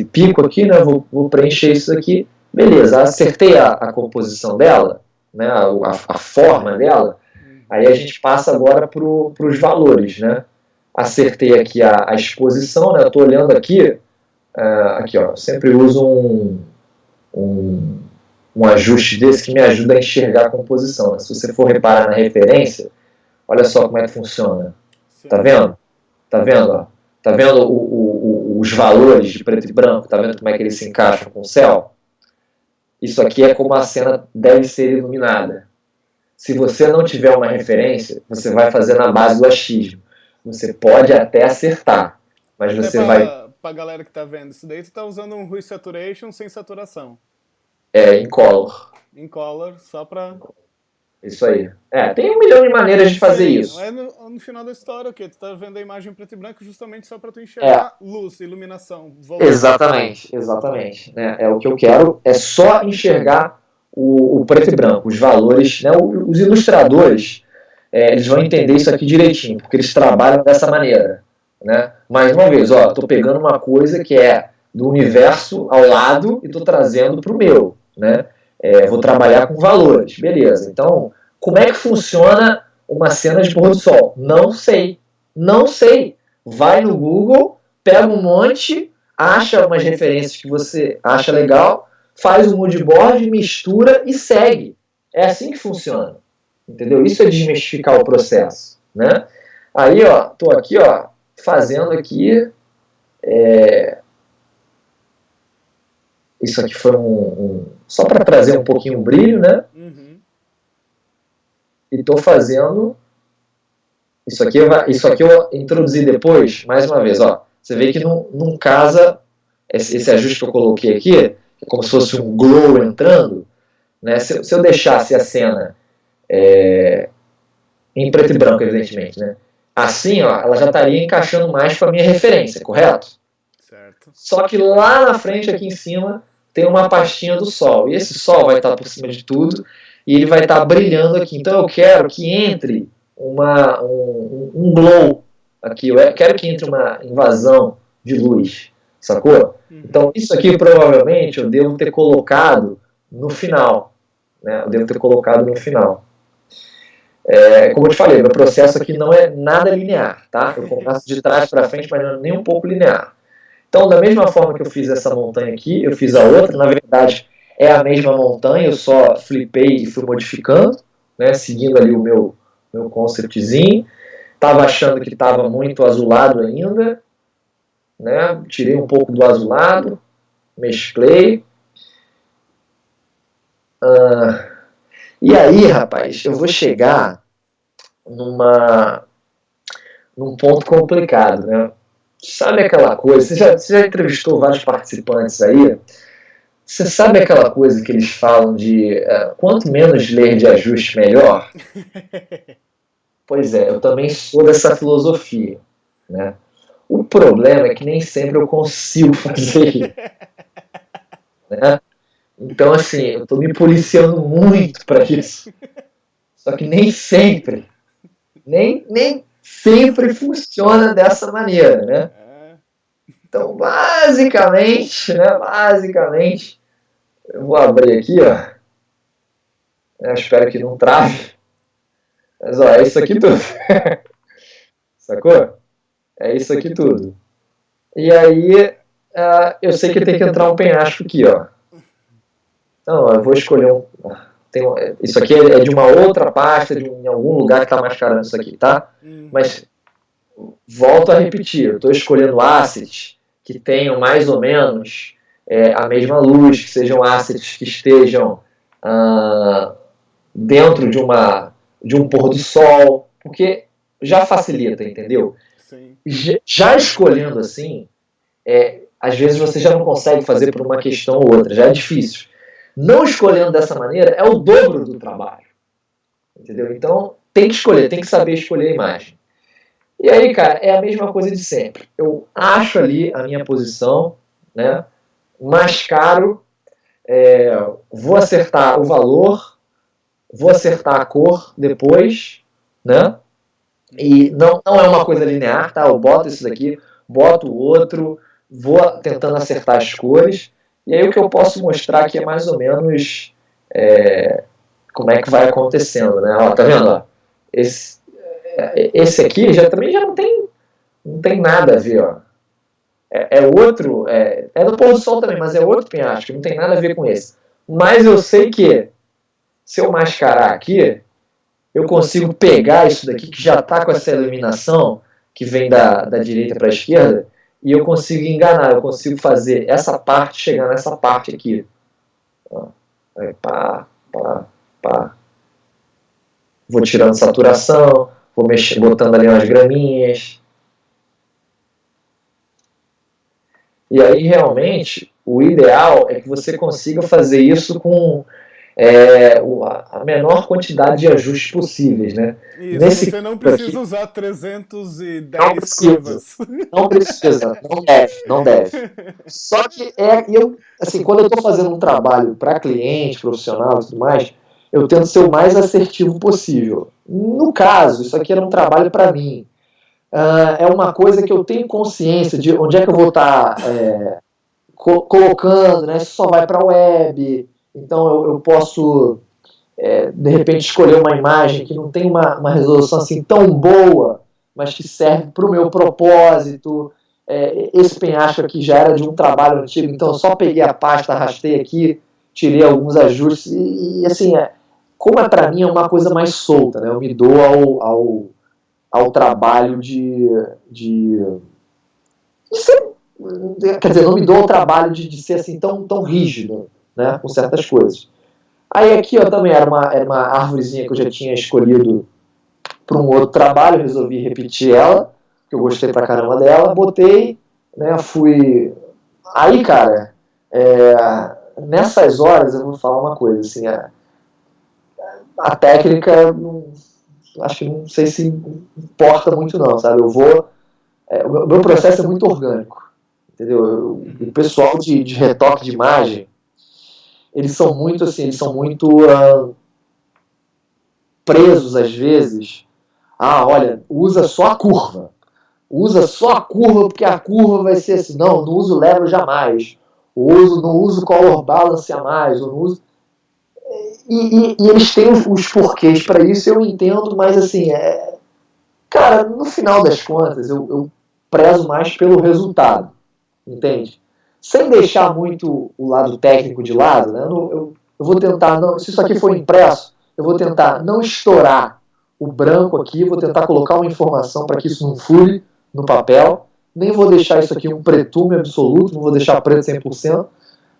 S3: pico aqui, né? Vou preencher isso aqui. Beleza, acertei a composição dela, né? A forma dela. Aí a gente passa agora para os valores, né? Acertei aqui a exposição, né? Eu estou olhando aqui, aqui ó, eu sempre uso um ajuste desse que me ajuda a enxergar a composição, né? Se você for reparar na referência, olha só como é que funciona. Tá vendo? Tá vendo? Ó? Tá vendo os valores de preto e branco? Tá vendo como é que eles se encaixam com o céu? Isso aqui é como a cena deve ser iluminada. Se você não tiver uma referência, você vai fazer na base do achismo. Você pode até acertar, mas você vai...
S1: Pra galera que tá vendo isso daí, tu tá usando um Hue Saturation sem saturação.
S3: Em color.
S1: Em color, só pra...
S3: Isso aí. Tem 1 milhão de maneiras de fazer isso.
S1: É no final da história, o quê? Tu tá vendo a imagem em preto e branco justamente só pra tu enxergar luz, iluminação, volume.
S3: Exatamente. Né? É o que eu quero, é só enxergar o preto e branco, os valores, né? Os ilustradores, eles vão entender isso aqui direitinho, porque eles trabalham dessa maneira, né? Mais uma vez, ó, tô pegando uma coisa que é do universo ao lado e tô trazendo pro meu, né? Vou trabalhar com valores, beleza. Então, como é que funciona uma cena de pôr do sol? Não sei. Vai no Google, pega um monte, acha umas referências que você acha legal, faz o moodboard, mistura e segue. É assim que funciona. Entendeu? Isso é desmistificar o processo, né? Aí, ó, tô aqui, ó, fazendo aqui. Isso aqui foi só para trazer um pouquinho o brilho, né?
S1: Uhum.
S3: E tô fazendo. Isso aqui eu introduzi depois, mais uma vez, ó. Você vê que não casa esse ajuste que eu coloquei aqui, é como se fosse um glow entrando, né? Se eu deixasse a cena em preto e branco, evidentemente, né? Assim, ó, ela já estaria encaixando mais com a minha referência, correto?
S1: Certo.
S3: Só que lá na frente, aqui em cima, tem uma pastinha do sol. E esse sol vai estar por cima de tudo e ele vai estar brilhando aqui. Então eu quero que entre um glow aqui. Eu quero que entre uma invasão de luz, sacou? Então isso aqui provavelmente eu devo ter colocado no final. Né? Eu devo ter colocado no final. Como eu te falei, meu processo aqui não é nada linear, tá? Eu começo de trás para frente, mas não é nem um pouco linear. Então, da mesma forma que eu fiz essa montanha aqui, eu fiz a outra. Na verdade, é a mesma montanha, eu só flipei e fui modificando, né? Seguindo ali o meu conceptzinho. Estava achando que estava muito azulado ainda, né? Tirei um pouco do azulado, mesclei. E aí, rapaz, eu vou chegar num ponto complicado, né? Sabe aquela coisa, você já entrevistou vários participantes aí, você sabe aquela coisa que eles falam de quanto menos ler de ajuste, melhor? Pois é, eu também sou dessa filosofia, né? O problema é que nem sempre eu consigo fazer, né? Então, assim, eu estou me policiando muito para isso. Só que nem sempre funciona dessa maneira, né? Então, basicamente, eu vou abrir aqui, ó. Eu espero que não trave. Mas, ó, é isso aqui tudo. Sacou? É isso aqui tudo. E aí, eu sei que tem que entrar um penhasco aqui, ó. Então, eu vou escolher isso aqui é de uma outra pasta, em algum lugar que está mascarando isso aqui, tá? Mas, volto a repetir, eu estou escolhendo assets que tenham mais ou menos a mesma luz, que sejam assets que estejam dentro de um pôr do sol, porque já facilita, entendeu?
S1: Sim.
S3: Já escolhendo assim, às vezes você já não consegue fazer por uma questão ou outra, já é difícil. Não escolhendo dessa maneira é o dobro do trabalho, entendeu? Então tem que escolher, tem que saber escolher a imagem. E aí, cara, é a mesma coisa de sempre. Eu acho ali a minha posição, né? Mascaro, vou acertar o valor, vou acertar a cor depois, né? E não é uma coisa linear, tá? Eu boto isso daqui, boto o outro, vou tentando acertar as cores. E aí o que eu posso mostrar aqui é mais ou menos como é que vai acontecendo, né? Ó, tá vendo? Ó? Esse aqui também já não tem nada a ver, ó. Outro, do pôr do sol também, mas é outro penhasco, não tem nada a ver com esse. Mas eu sei que se eu mascarar aqui, eu consigo pegar isso daqui que já está com essa iluminação que vem da direita para a esquerda e eu consigo enganar, eu consigo fazer essa parte chegar nessa parte aqui. Ó. Aí, pá. Vou tirando saturação, vou botando ali umas graminhas. E aí, realmente, o ideal é que você consiga fazer isso com a menor quantidade de ajustes possíveis, né?
S1: Isso, você não precisa usar 310 curvas.
S3: Não precisa, não deve. Só que assim, quando eu estou fazendo um trabalho para cliente, profissional e tudo mais, eu tento ser o mais assertivo possível. No caso, isso aqui era um trabalho para mim. É uma coisa que eu tenho consciência de onde é que eu vou estar colocando, né? Isso só vai para a web, então eu posso, de repente, escolher uma imagem que não tem uma resolução assim tão boa, mas que serve para o meu propósito. Esse penhasco aqui já era de um trabalho antigo, então eu só peguei a pasta, arrastei aqui, tirei alguns ajustes e assim, como para mim é uma coisa mais solta, né? Eu me dou ao trabalho de ser, quer dizer, não me dou ao trabalho de ser assim tão rígido, né, com certas coisas. Aí aqui também era uma árvorezinha que eu já tinha escolhido para um outro trabalho, resolvi repetir ela, porque eu gostei pra caramba dela, botei, né, fui... Aí, cara, nessas horas eu vou falar uma coisa, assim, a técnica, acho que não sei se importa muito não, sabe? O meu processo é muito orgânico, entendeu? O pessoal de retoque de imagem, eles são muito presos às vezes. Olha, usa só a curva porque a curva vai ser assim, não uso level jamais, não uso color balance a mais, eu não uso... E eles têm os porquês para isso, eu entendo, mas assim, cara, no final das contas, eu prezo mais pelo resultado, entende? Sem deixar muito o lado técnico de lado, né? Eu vou tentar, se isso aqui for impresso, eu vou tentar não estourar o branco aqui, vou tentar colocar uma informação para que isso não fure no papel, nem vou deixar isso aqui um pretume absoluto, não vou deixar preto 100%,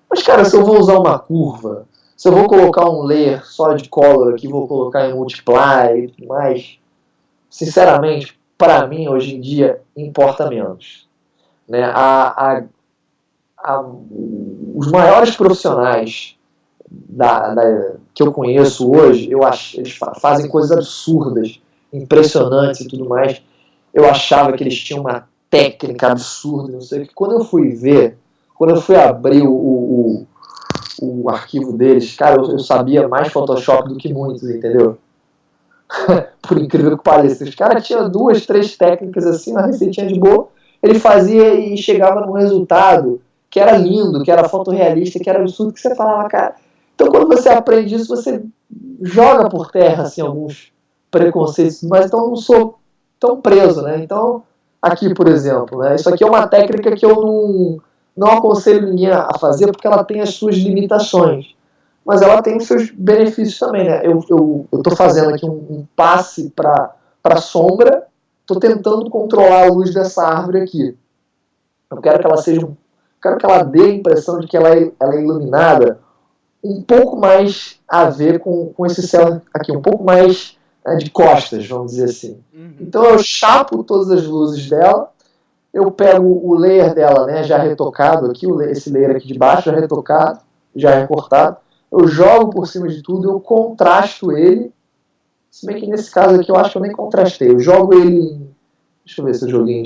S3: mas cara, se eu vou usar uma curva, se eu vou colocar um layer só de color aqui, vou colocar em multiply e tudo mais, sinceramente, para mim, hoje em dia, importa menos. Né? Os maiores profissionais que eu conheço hoje, eles fazem coisas absurdas, impressionantes e tudo mais. Eu achava que eles tinham uma técnica absurda, não sei o que. Quando eu fui abrir o arquivo deles, cara, eu sabia mais Photoshop do que muitos, entendeu? Por incrível que pareça. Os caras tinham 2, 3 técnicas assim, uma receitinha de boa, ele fazia e chegava num resultado que era lindo, que era fotorrealista, que era absurdo, que você falava, cara. Então quando você aprende isso, você joga por terra assim, alguns preconceitos, mas então eu não sou tão preso, né? Então, aqui, por exemplo, né, isso aqui é uma técnica que eu não aconselho ninguém a fazer porque ela tem as suas limitações. Mas ela tem os seus benefícios também, né? Eu estou fazendo aqui um passe para sombra, estou tentando controlar a luz dessa árvore aqui. Eu quero que ela dê a impressão de que ela é iluminada um pouco mais a ver com esse céu aqui, um pouco mais de costas, vamos dizer assim. Então eu chapo todas as luzes dela, eu pego o layer dela, né, já retocado aqui, esse layer aqui de baixo já retocado, já recortado, eu jogo por cima de tudo, eu contrasto ele, se bem que nesse caso aqui eu acho que eu nem contrastei, eu jogo ele, deixa eu ver se eu joguei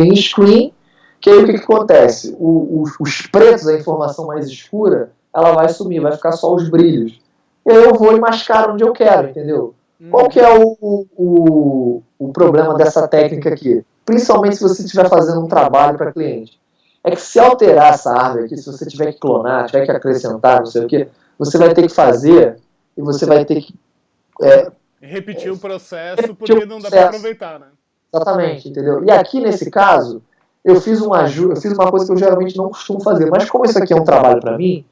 S3: em screen, que aí o que acontece? Os pretos, a informação mais escura, ela vai sumir, vai ficar só os brilhos, e aí eu vou e mascaro onde eu quero, entendeu? Qual que é o problema dessa técnica aqui? Principalmente se você estiver fazendo um trabalho para cliente, é que se alterar essa árvore aqui, se você tiver que clonar, tiver que acrescentar, não sei o que, você vai ter que fazer e você vai ter que
S1: repetir o processo porque não dá para aproveitar, né?
S3: Exatamente, entendeu? E aqui nesse caso, eu fiz uma coisa que eu geralmente não costumo fazer, mas como isso aqui é um trabalho para mim,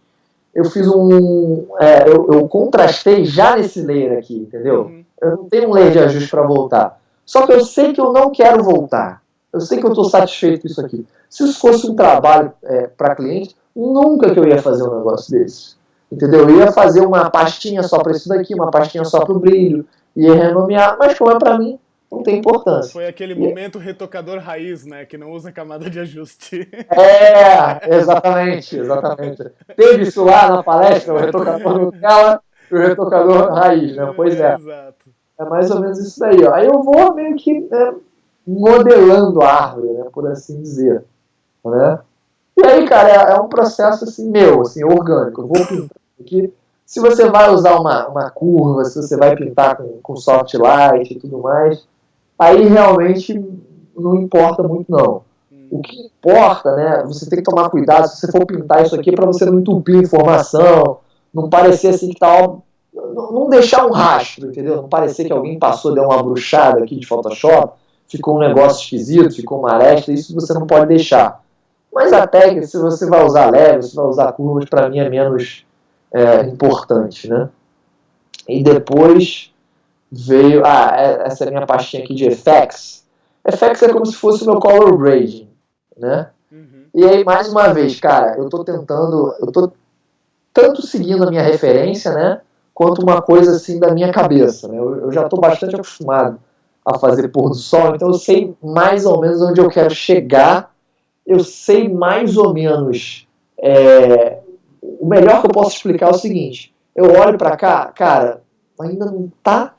S3: eu fiz eu contrastei já nesse layer aqui, entendeu? Eu não tenho um layer de ajuste para voltar. Só que eu sei que eu não quero voltar. Eu sei que eu estou satisfeito com isso aqui. Se isso fosse um trabalho para cliente, nunca que eu ia fazer um negócio desse. Entendeu? Eu ia fazer uma pastinha só para isso daqui, uma pastinha só para o brilho, ia renomear, mas como é para mim, não tem importância.
S1: Foi aquele momento retocador raiz, né? Que não usa camada de ajuste.
S3: Exatamente. Teve isso lá na palestra, o retocador Nutella e o retocador raiz, né? Pois é.
S1: Exato.
S3: É mais ou menos isso daí, ó. Aí eu vou meio que modelando a árvore, né? Por assim dizer. Né? E aí, cara, é um processo assim, meu, assim, orgânico. Eu vou pintando aqui. Se você vai usar uma curva, se você vai pintar com soft light e tudo mais, aí realmente não importa muito, não. O que importa, né, você tem que tomar cuidado se você for pintar isso aqui para você não entupir informação, não parecer assim que tá... Não deixar um rastro, entendeu? Não parecer que alguém passou, deu uma bruxada aqui de Photoshop, ficou um negócio esquisito, ficou uma aresta, isso você não pode deixar. Mas até que se você vai usar leve, se vai usar curvas, para mim é menos importante, né? E depois veio, essa é a minha pastinha aqui de FX. FX é como se fosse o meu color grading, né? E aí, mais uma vez, cara, eu tô tanto seguindo a minha referência, né, quanto uma coisa assim da minha cabeça, né? Eu já tô bastante acostumado a fazer pôr do sol, então eu sei mais ou menos onde eu quero chegar, eu sei mais ou menos, o melhor que eu posso explicar é o seguinte, eu olho pra cá, cara, ainda não tá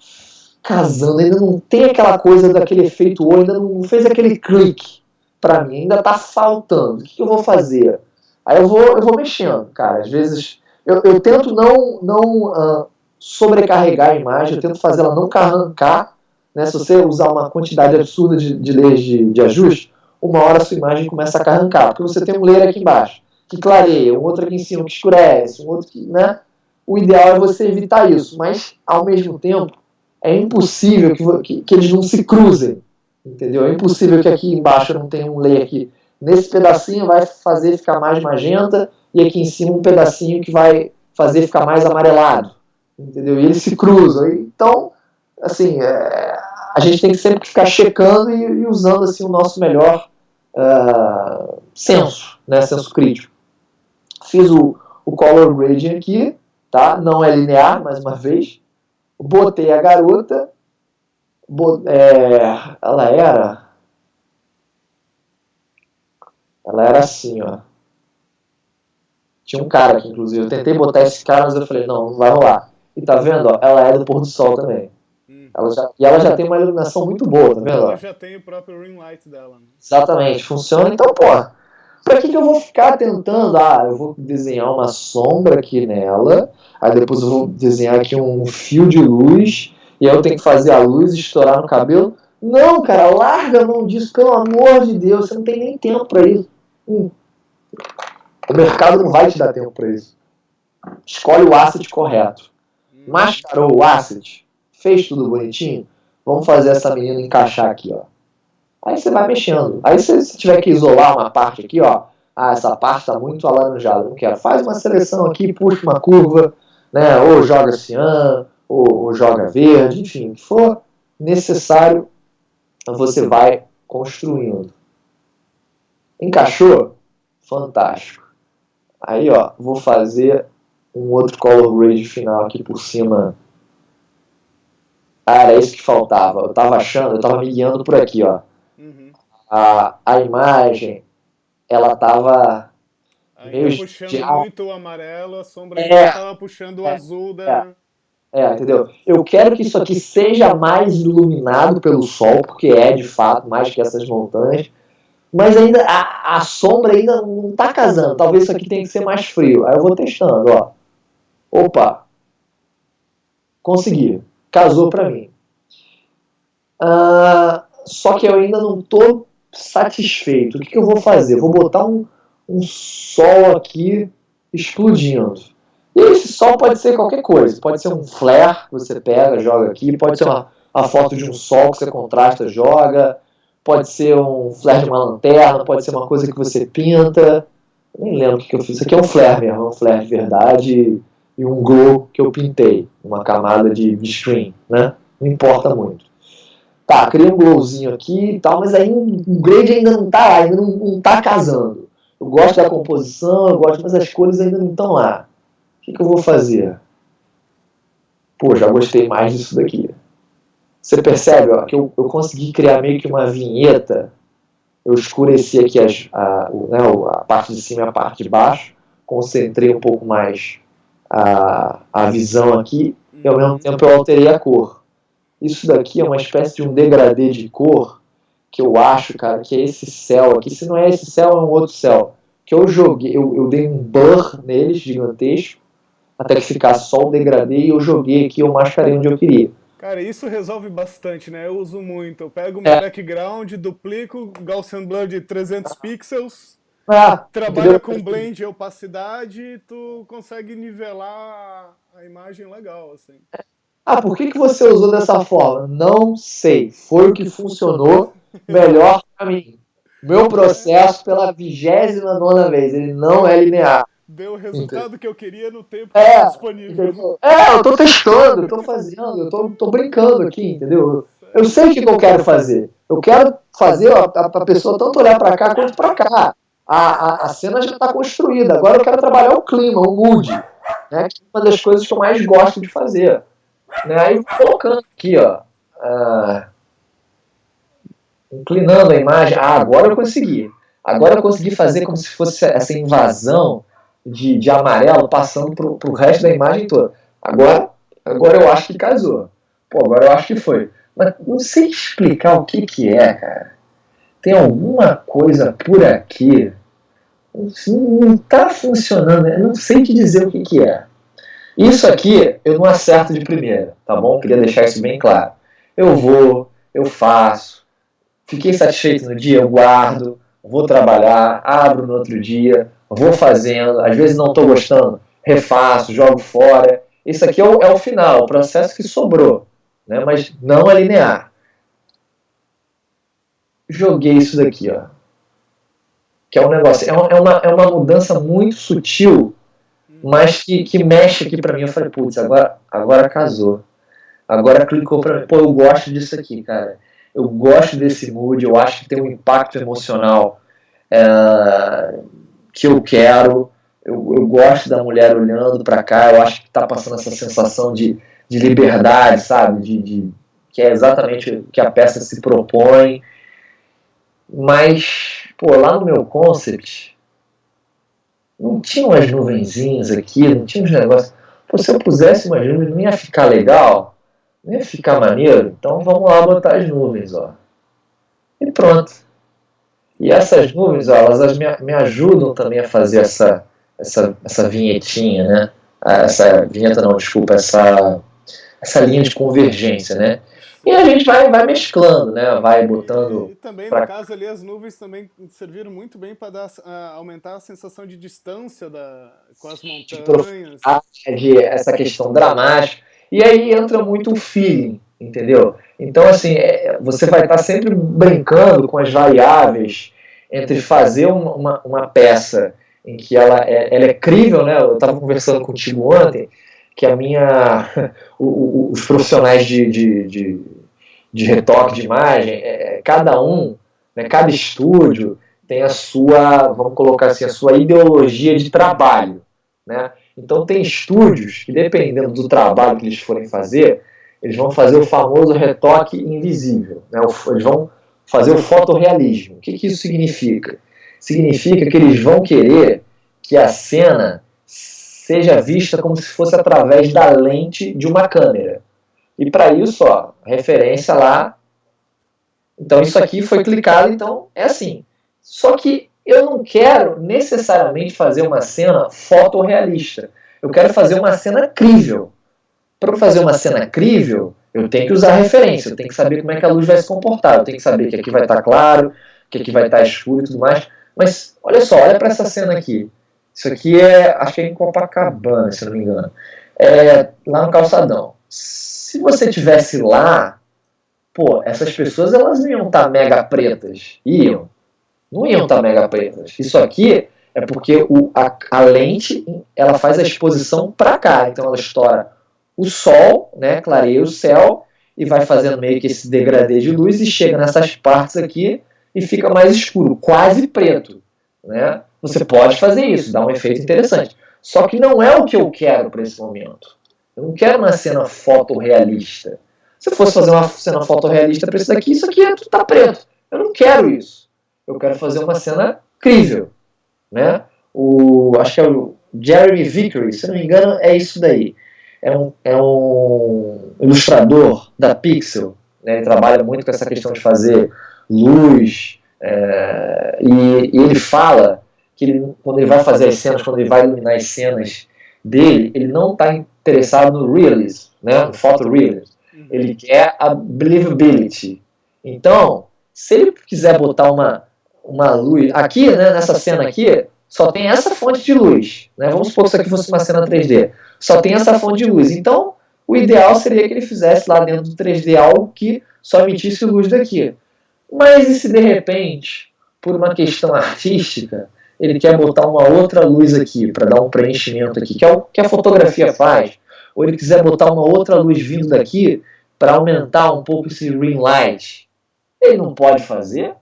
S3: casando, ainda não tem aquela coisa daquele efeito olho, ainda não fez aquele clique pra mim, ainda tá faltando, o que eu vou fazer? Aí eu vou mexendo, cara, às vezes eu tento não sobrecarregar a imagem, eu tento fazer ela não carrancar, né? Se você usar uma quantidade absurda de layers de ajuste, uma hora a sua imagem começa a carrancar, porque você tem um layer aqui embaixo que clareia, um outro aqui em cima que escurece, um outro que, né? O ideal é você evitar isso, mas ao mesmo tempo é impossível que eles não se cruzem, entendeu? É impossível que aqui embaixo não tenha um layer aqui. Nesse pedacinho vai fazer ficar mais magenta e aqui em cima um pedacinho que vai fazer ficar mais amarelado, entendeu? E eles se cruzam. Então, assim, a gente tem que sempre ficar checando e usando assim, o nosso melhor senso, né? Senso crítico. Fiz o color grading aqui, tá? Não é linear, mais uma vez. Botei a garota, ela era assim, ó. Tinha um cara aqui, inclusive. Eu tentei botar esse cara, mas eu falei, não vai rolar. E tá vendo, ó? Ela é do pôr do sol também. Ela já tem uma iluminação muito boa, tá vendo?
S1: Ela já tem o próprio ring light dela. Né?
S3: Exatamente, funciona. Então, pô, pra que eu vou ficar tentando? Eu vou desenhar uma sombra aqui nela, aí depois eu vou desenhar aqui um fio de luz, e aí eu tenho que fazer a luz estourar no cabelo. Não, cara, larga a mão disso, pelo amor de Deus, você não tem nem tempo pra isso. O mercado não vai te dar tempo para isso. Escolhe o asset correto. Mascarou o asset, fez tudo bonitinho, vamos fazer essa menina encaixar aqui, ó. Aí você vai mexendo. Aí se você tiver que isolar uma parte aqui, ó, essa parte está muito alaranjada, não quero. Faz uma seleção aqui, puxa uma curva, né, ou joga cian, ou joga verde, enfim, o que for necessário, você vai construindo. Encaixou? Fantástico. Aí, ó, vou fazer um outro color grade final aqui por cima. Era isso que faltava. Eu tava me guiando por aqui, ó. A imagem, ela tava meio
S1: puxando muito o amarelo, a sombra tava puxando o azul da...
S3: entendeu? Eu quero que isso aqui seja mais iluminado pelo sol, porque é, de fato, mais que essas montanhas. Mas ainda a sombra ainda não está casando. Talvez isso aqui tenha que ser mais frio. Aí eu vou testando, ó. Opa! Consegui. Casou para mim. Só que eu ainda não estou satisfeito. O que eu vou fazer? Vou botar um sol aqui explodindo. E esse sol pode ser qualquer coisa. Pode ser um flare que você pega, joga aqui. Pode ser a foto de um sol que você contrasta, joga. Pode ser um flare de uma lanterna, pode ser uma coisa que você pinta. Nem lembro o que eu fiz. Isso aqui é um flare mesmo, um flare de verdade e um glow que eu pintei. Uma camada de screen, né? Não importa muito. Tá, criei um glowzinho aqui e tal, mas aí o grade ainda não tá lá, ainda não tá casando. Eu gosto da composição, mas as cores ainda não estão lá. O que eu vou fazer? Pô, já gostei mais disso daqui. Você percebe, ó, que eu consegui criar meio que uma vinheta. Eu escureci aqui a parte de cima e a parte de baixo. Concentrei um pouco mais a visão aqui. E ao mesmo tempo eu alterei a cor. Isso daqui é uma espécie de um degradê de cor que eu acho, cara, que é esse céu aqui. Se não é esse céu, é um outro céu. Que eu joguei, eu dei um blur neles gigantesco até que ficasse só o degradê e eu joguei aqui, eu mascarei onde eu queria.
S1: Cara, isso resolve bastante, né? Eu uso muito. Eu pego o meu background, duplico, Gaussian Blur de 300 pixels, trabalho com blend e opacidade, tu consegue nivelar a imagem legal, assim.
S3: Por que você usou dessa forma? Não sei. Foi o que funcionou melhor para mim. Meu processo pela 29ª vez, ele não é linear.
S1: Deu o resultado que eu queria no tempo que
S3: É,
S1: estava disponível.
S3: eu tô testando, eu tô fazendo, eu tô brincando aqui, entendeu? Eu sei o que eu quero fazer. Eu quero fazer a pessoa tanto olhar para cá quanto para cá. A cena já está construída. Agora eu quero trabalhar o clima, o mood, né? Que é uma das coisas que eu mais gosto de fazer. Né? Aí colocando aqui, ó, inclinando a imagem. Agora eu consegui. Agora eu consegui fazer como se fosse essa invasão de amarelo passando pro resto da imagem toda. Agora eu acho que casou. Pô, agora eu acho que foi. Mas não sei explicar o que é, cara. Tem alguma coisa por aqui. Não tá funcionando. Eu não sei te dizer o que é. Isso aqui eu não acerto de primeira, tá bom? Queria deixar isso bem claro. Eu vou, eu faço. Fiquei satisfeito no dia, eu guardo. Vou trabalhar, abro no outro dia, vou fazendo. Às vezes não estou gostando, refaço, jogo fora. Isso aqui é o final, o processo que sobrou, né? Mas não é linear. Joguei isso daqui, ó. Que é um negócio, é uma mudança muito sutil, mas que mexe aqui pra mim. Eu falei, putz, agora casou. Agora clicou pra mim. Pô, eu gosto disso aqui, cara. Eu gosto desse mood, eu acho que tem um impacto emocional que eu quero. Eu gosto da mulher olhando pra cá, eu acho que tá passando essa sensação de liberdade, sabe? Que é exatamente o que a peça se propõe. Mas, pô, lá no meu concept, não tinha umas nuvenzinhas aqui, não tinha uns negócios. Pô, se eu pusesse umas nuvens, não ia ficar legal? Não ia ficar maneiro? Então vamos lá botar as nuvens, ó. E pronto. E essas nuvens, ó, elas me ajudam também a fazer essa vinhetinha, né? Essa vinheta não, desculpa, essa linha de convergência, né? E a gente vai mesclando, né? Vai botando...
S1: E também, no caso ali, as nuvens também serviram muito bem para aumentar a sensação de distância com as montanhas.
S3: Essa questão dramática. E aí entra muito o feeling, entendeu? Então, assim, você vai estar sempre brincando com as variáveis entre fazer uma peça em que ela é crível, né? Eu estava conversando contigo ontem, que os profissionais de retoque de imagem, cada um, né, cada estúdio tem a sua, vamos colocar assim, a sua ideologia de trabalho, né? Então tem estúdios que, dependendo do trabalho que eles forem fazer, eles vão fazer o famoso retoque invisível, né? Eles vão fazer o fotorrealismo. O que isso significa? Significa que eles vão querer que a cena seja vista como se fosse através da lente de uma câmera. E para isso, ó, referência lá. Então isso aqui foi clicado, então é assim. Só que eu não quero necessariamente fazer uma cena fotorrealista. Eu quero fazer uma cena crível. Para fazer uma cena crível, eu tenho que usar referência, eu tenho que saber como é que a luz vai se comportar, eu tenho que saber que aqui vai estar claro, que aqui vai estar escuro e tudo mais. Mas olha só, olha para essa cena aqui. Isso aqui acho que é em Copacabana, se não me engano. Lá no Calçadão. Se você tivesse lá, pô, essas pessoas elas não iam estar mega pretas. Não iam estar mega pretas. Isso aqui é porque a lente ela faz a exposição para cá. Então ela estoura o sol, né, clareia o céu e vai fazendo meio que esse degradê de luz e chega nessas partes aqui e fica mais escuro, quase preto, né? Você pode fazer isso, dá um efeito interessante. Só que não é o que eu quero para esse momento. Eu não quero uma cena fotorrealista. Se eu fosse fazer uma cena fotorrealista para isso aqui tá preto. Eu não quero isso. Eu quero fazer uma cena crível, né? Acho que é o Jeremy Vickery, se não me engano, é isso daí. É um ilustrador da Pixel, né? Ele trabalha muito com essa questão de fazer luz, e ele fala que quando ele vai fazer as cenas, quando ele vai iluminar as cenas dele, ele não está interessado no realism, né? No photorealism. Ele quer a believability. Então, se ele quiser botar uma luz aqui, né, nessa cena aqui, só tem essa fonte de luz, né? Vamos supor que isso aqui fosse uma cena 3D. Só tem essa fonte de luz. Então, o ideal seria que ele fizesse lá dentro do 3D algo que só emitisse luz daqui. Mas e se de repente, por uma questão artística, ele quer botar uma outra luz aqui para dar um preenchimento aqui, que é o que a fotografia faz, ou ele quiser botar uma outra luz vindo daqui para aumentar um pouco esse ring light, ele não pode fazer?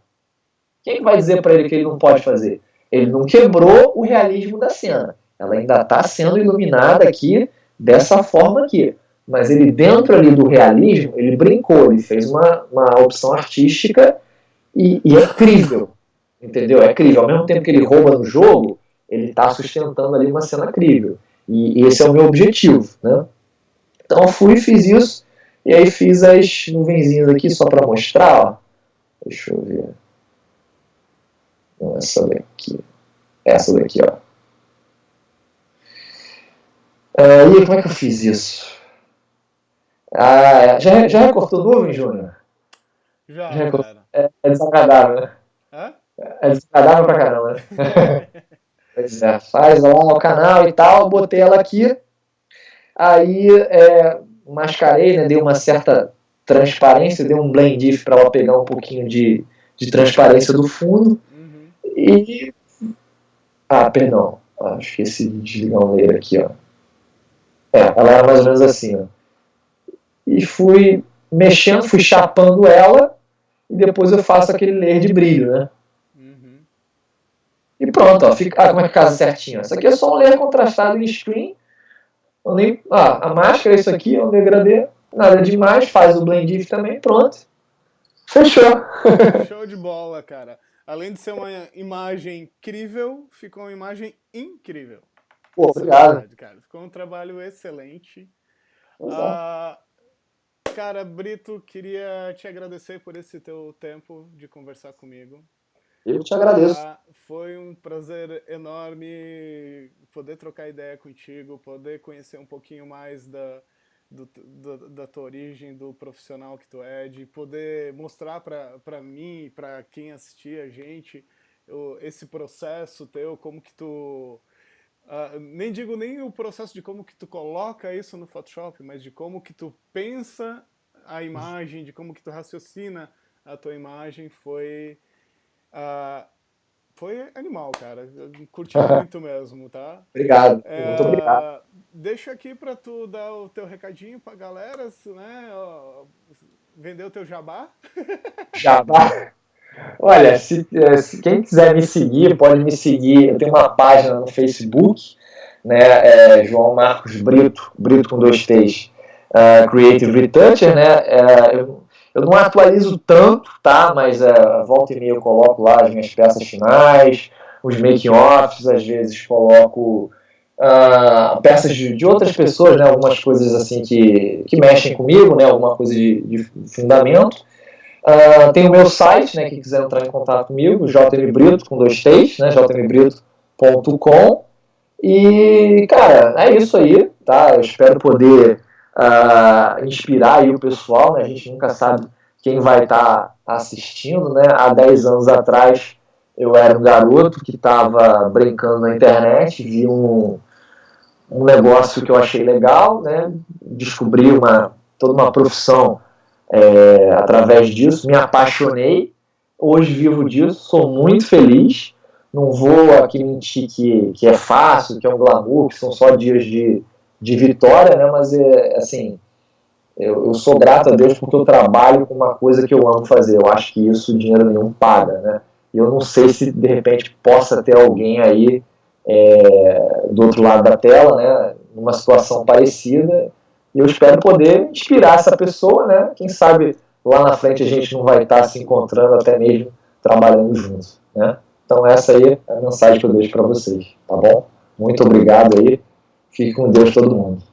S3: Quem vai dizer para ele que ele não pode fazer? Ele não quebrou o realismo da cena. Ela ainda está sendo iluminada aqui dessa forma aqui. Mas ele, dentro ali do realismo, ele brincou, ele fez uma opção artística e é crível. Entendeu? É crível. Ao mesmo tempo que ele rouba no jogo, ele está sustentando ali uma cena crível. E esse é o meu objetivo, né? Então eu fui e fiz isso. E aí fiz as nuvenzinhas aqui só para mostrar. Ó. Deixa eu ver. Essa daqui. Essa daqui, ó. E como é que eu fiz isso? Já recortou nuvem, Júnior?
S1: Já
S3: cara. É desagradável, né?
S1: Hã?
S3: É desagradável pra caramba, né? Pois é, faz lá o canal e tal, botei ela aqui, aí mascarei, né, dei uma certa transparência, dei um blend if para ela pegar um pouquinho de transparência do fundo, e... perdão, esqueci de desligar um layer aqui, ó. Ela era mais ou menos assim, ó. E fui mexendo, fui chapando ela, e depois eu faço aquele layer de brilho, né? E pronto, ó, fica, como é que casa certinho? Isso aqui é só um layer contrastado em screen. A máscara é isso aqui, é um degradê, nada demais, faz o blend if também, pronto. Fechou.
S1: Show de bola, cara. Além de ser uma imagem incrível, ficou uma imagem incrível.
S3: Pô, obrigado.
S1: Cara. Ficou um trabalho excelente. Cara, Brito, queria te agradecer por esse teu tempo de conversar comigo.
S3: Eu te agradeço.
S1: Foi um prazer enorme poder trocar ideia contigo, poder conhecer um pouquinho mais da tua origem, do profissional que tu é, de poder mostrar para mim, para quem assistir a gente, esse processo teu, como que tu... nem digo nem o processo de como que tu coloca isso no Photoshop, mas de como que tu pensa a imagem, de como que tu raciocina a tua imagem, foi animal, cara. Eu curti muito mesmo, tá?
S3: Obrigado. Muito obrigado.
S1: Deixa aqui pra tu dar o teu recadinho pra galera, né? Vender o teu jabá.
S3: Jabá? Olha, se quem quiser me seguir, pode me seguir. Eu tenho uma página no Facebook, né? João Marcos Brito, Brito com 2 T's, Creative Retoucher, né? Eu não atualizo tanto, tá? Mas volta e meia eu coloco lá as minhas peças finais, os making-offs, às vezes coloco peças de outras pessoas, né? Algumas coisas assim que mexem comigo, né? Alguma coisa de fundamento. Tem o meu site, né? Quem quiser entrar em contato comigo, jmbrito com 2 T's, né? jmbrito.com. E, cara, é isso aí, tá? Eu espero poder inspirar aí o pessoal, né? A gente nunca sabe quem vai estar assistindo, né? Há 10 anos atrás eu era um garoto que estava brincando na internet, vi um negócio que eu achei legal, né? Descobri toda uma profissão através disso, me apaixonei, hoje vivo disso, sou muito feliz, não vou aqui mentir que é fácil, que é um glamour, que são só dias de vitória, né? Mas assim, eu sou grato a Deus porque eu trabalho com uma coisa que eu amo fazer. Eu acho que isso dinheiro nenhum paga, né? E eu não sei se de repente possa ter alguém aí do outro lado da tela, né? Numa situação parecida. E eu espero poder inspirar essa pessoa, né? Quem sabe lá na frente a gente não vai estar se encontrando, até mesmo trabalhando juntos, né? Então essa aí é a mensagem que eu deixo para vocês, tá bom? Muito obrigado aí. Fique com Deus todo mundo.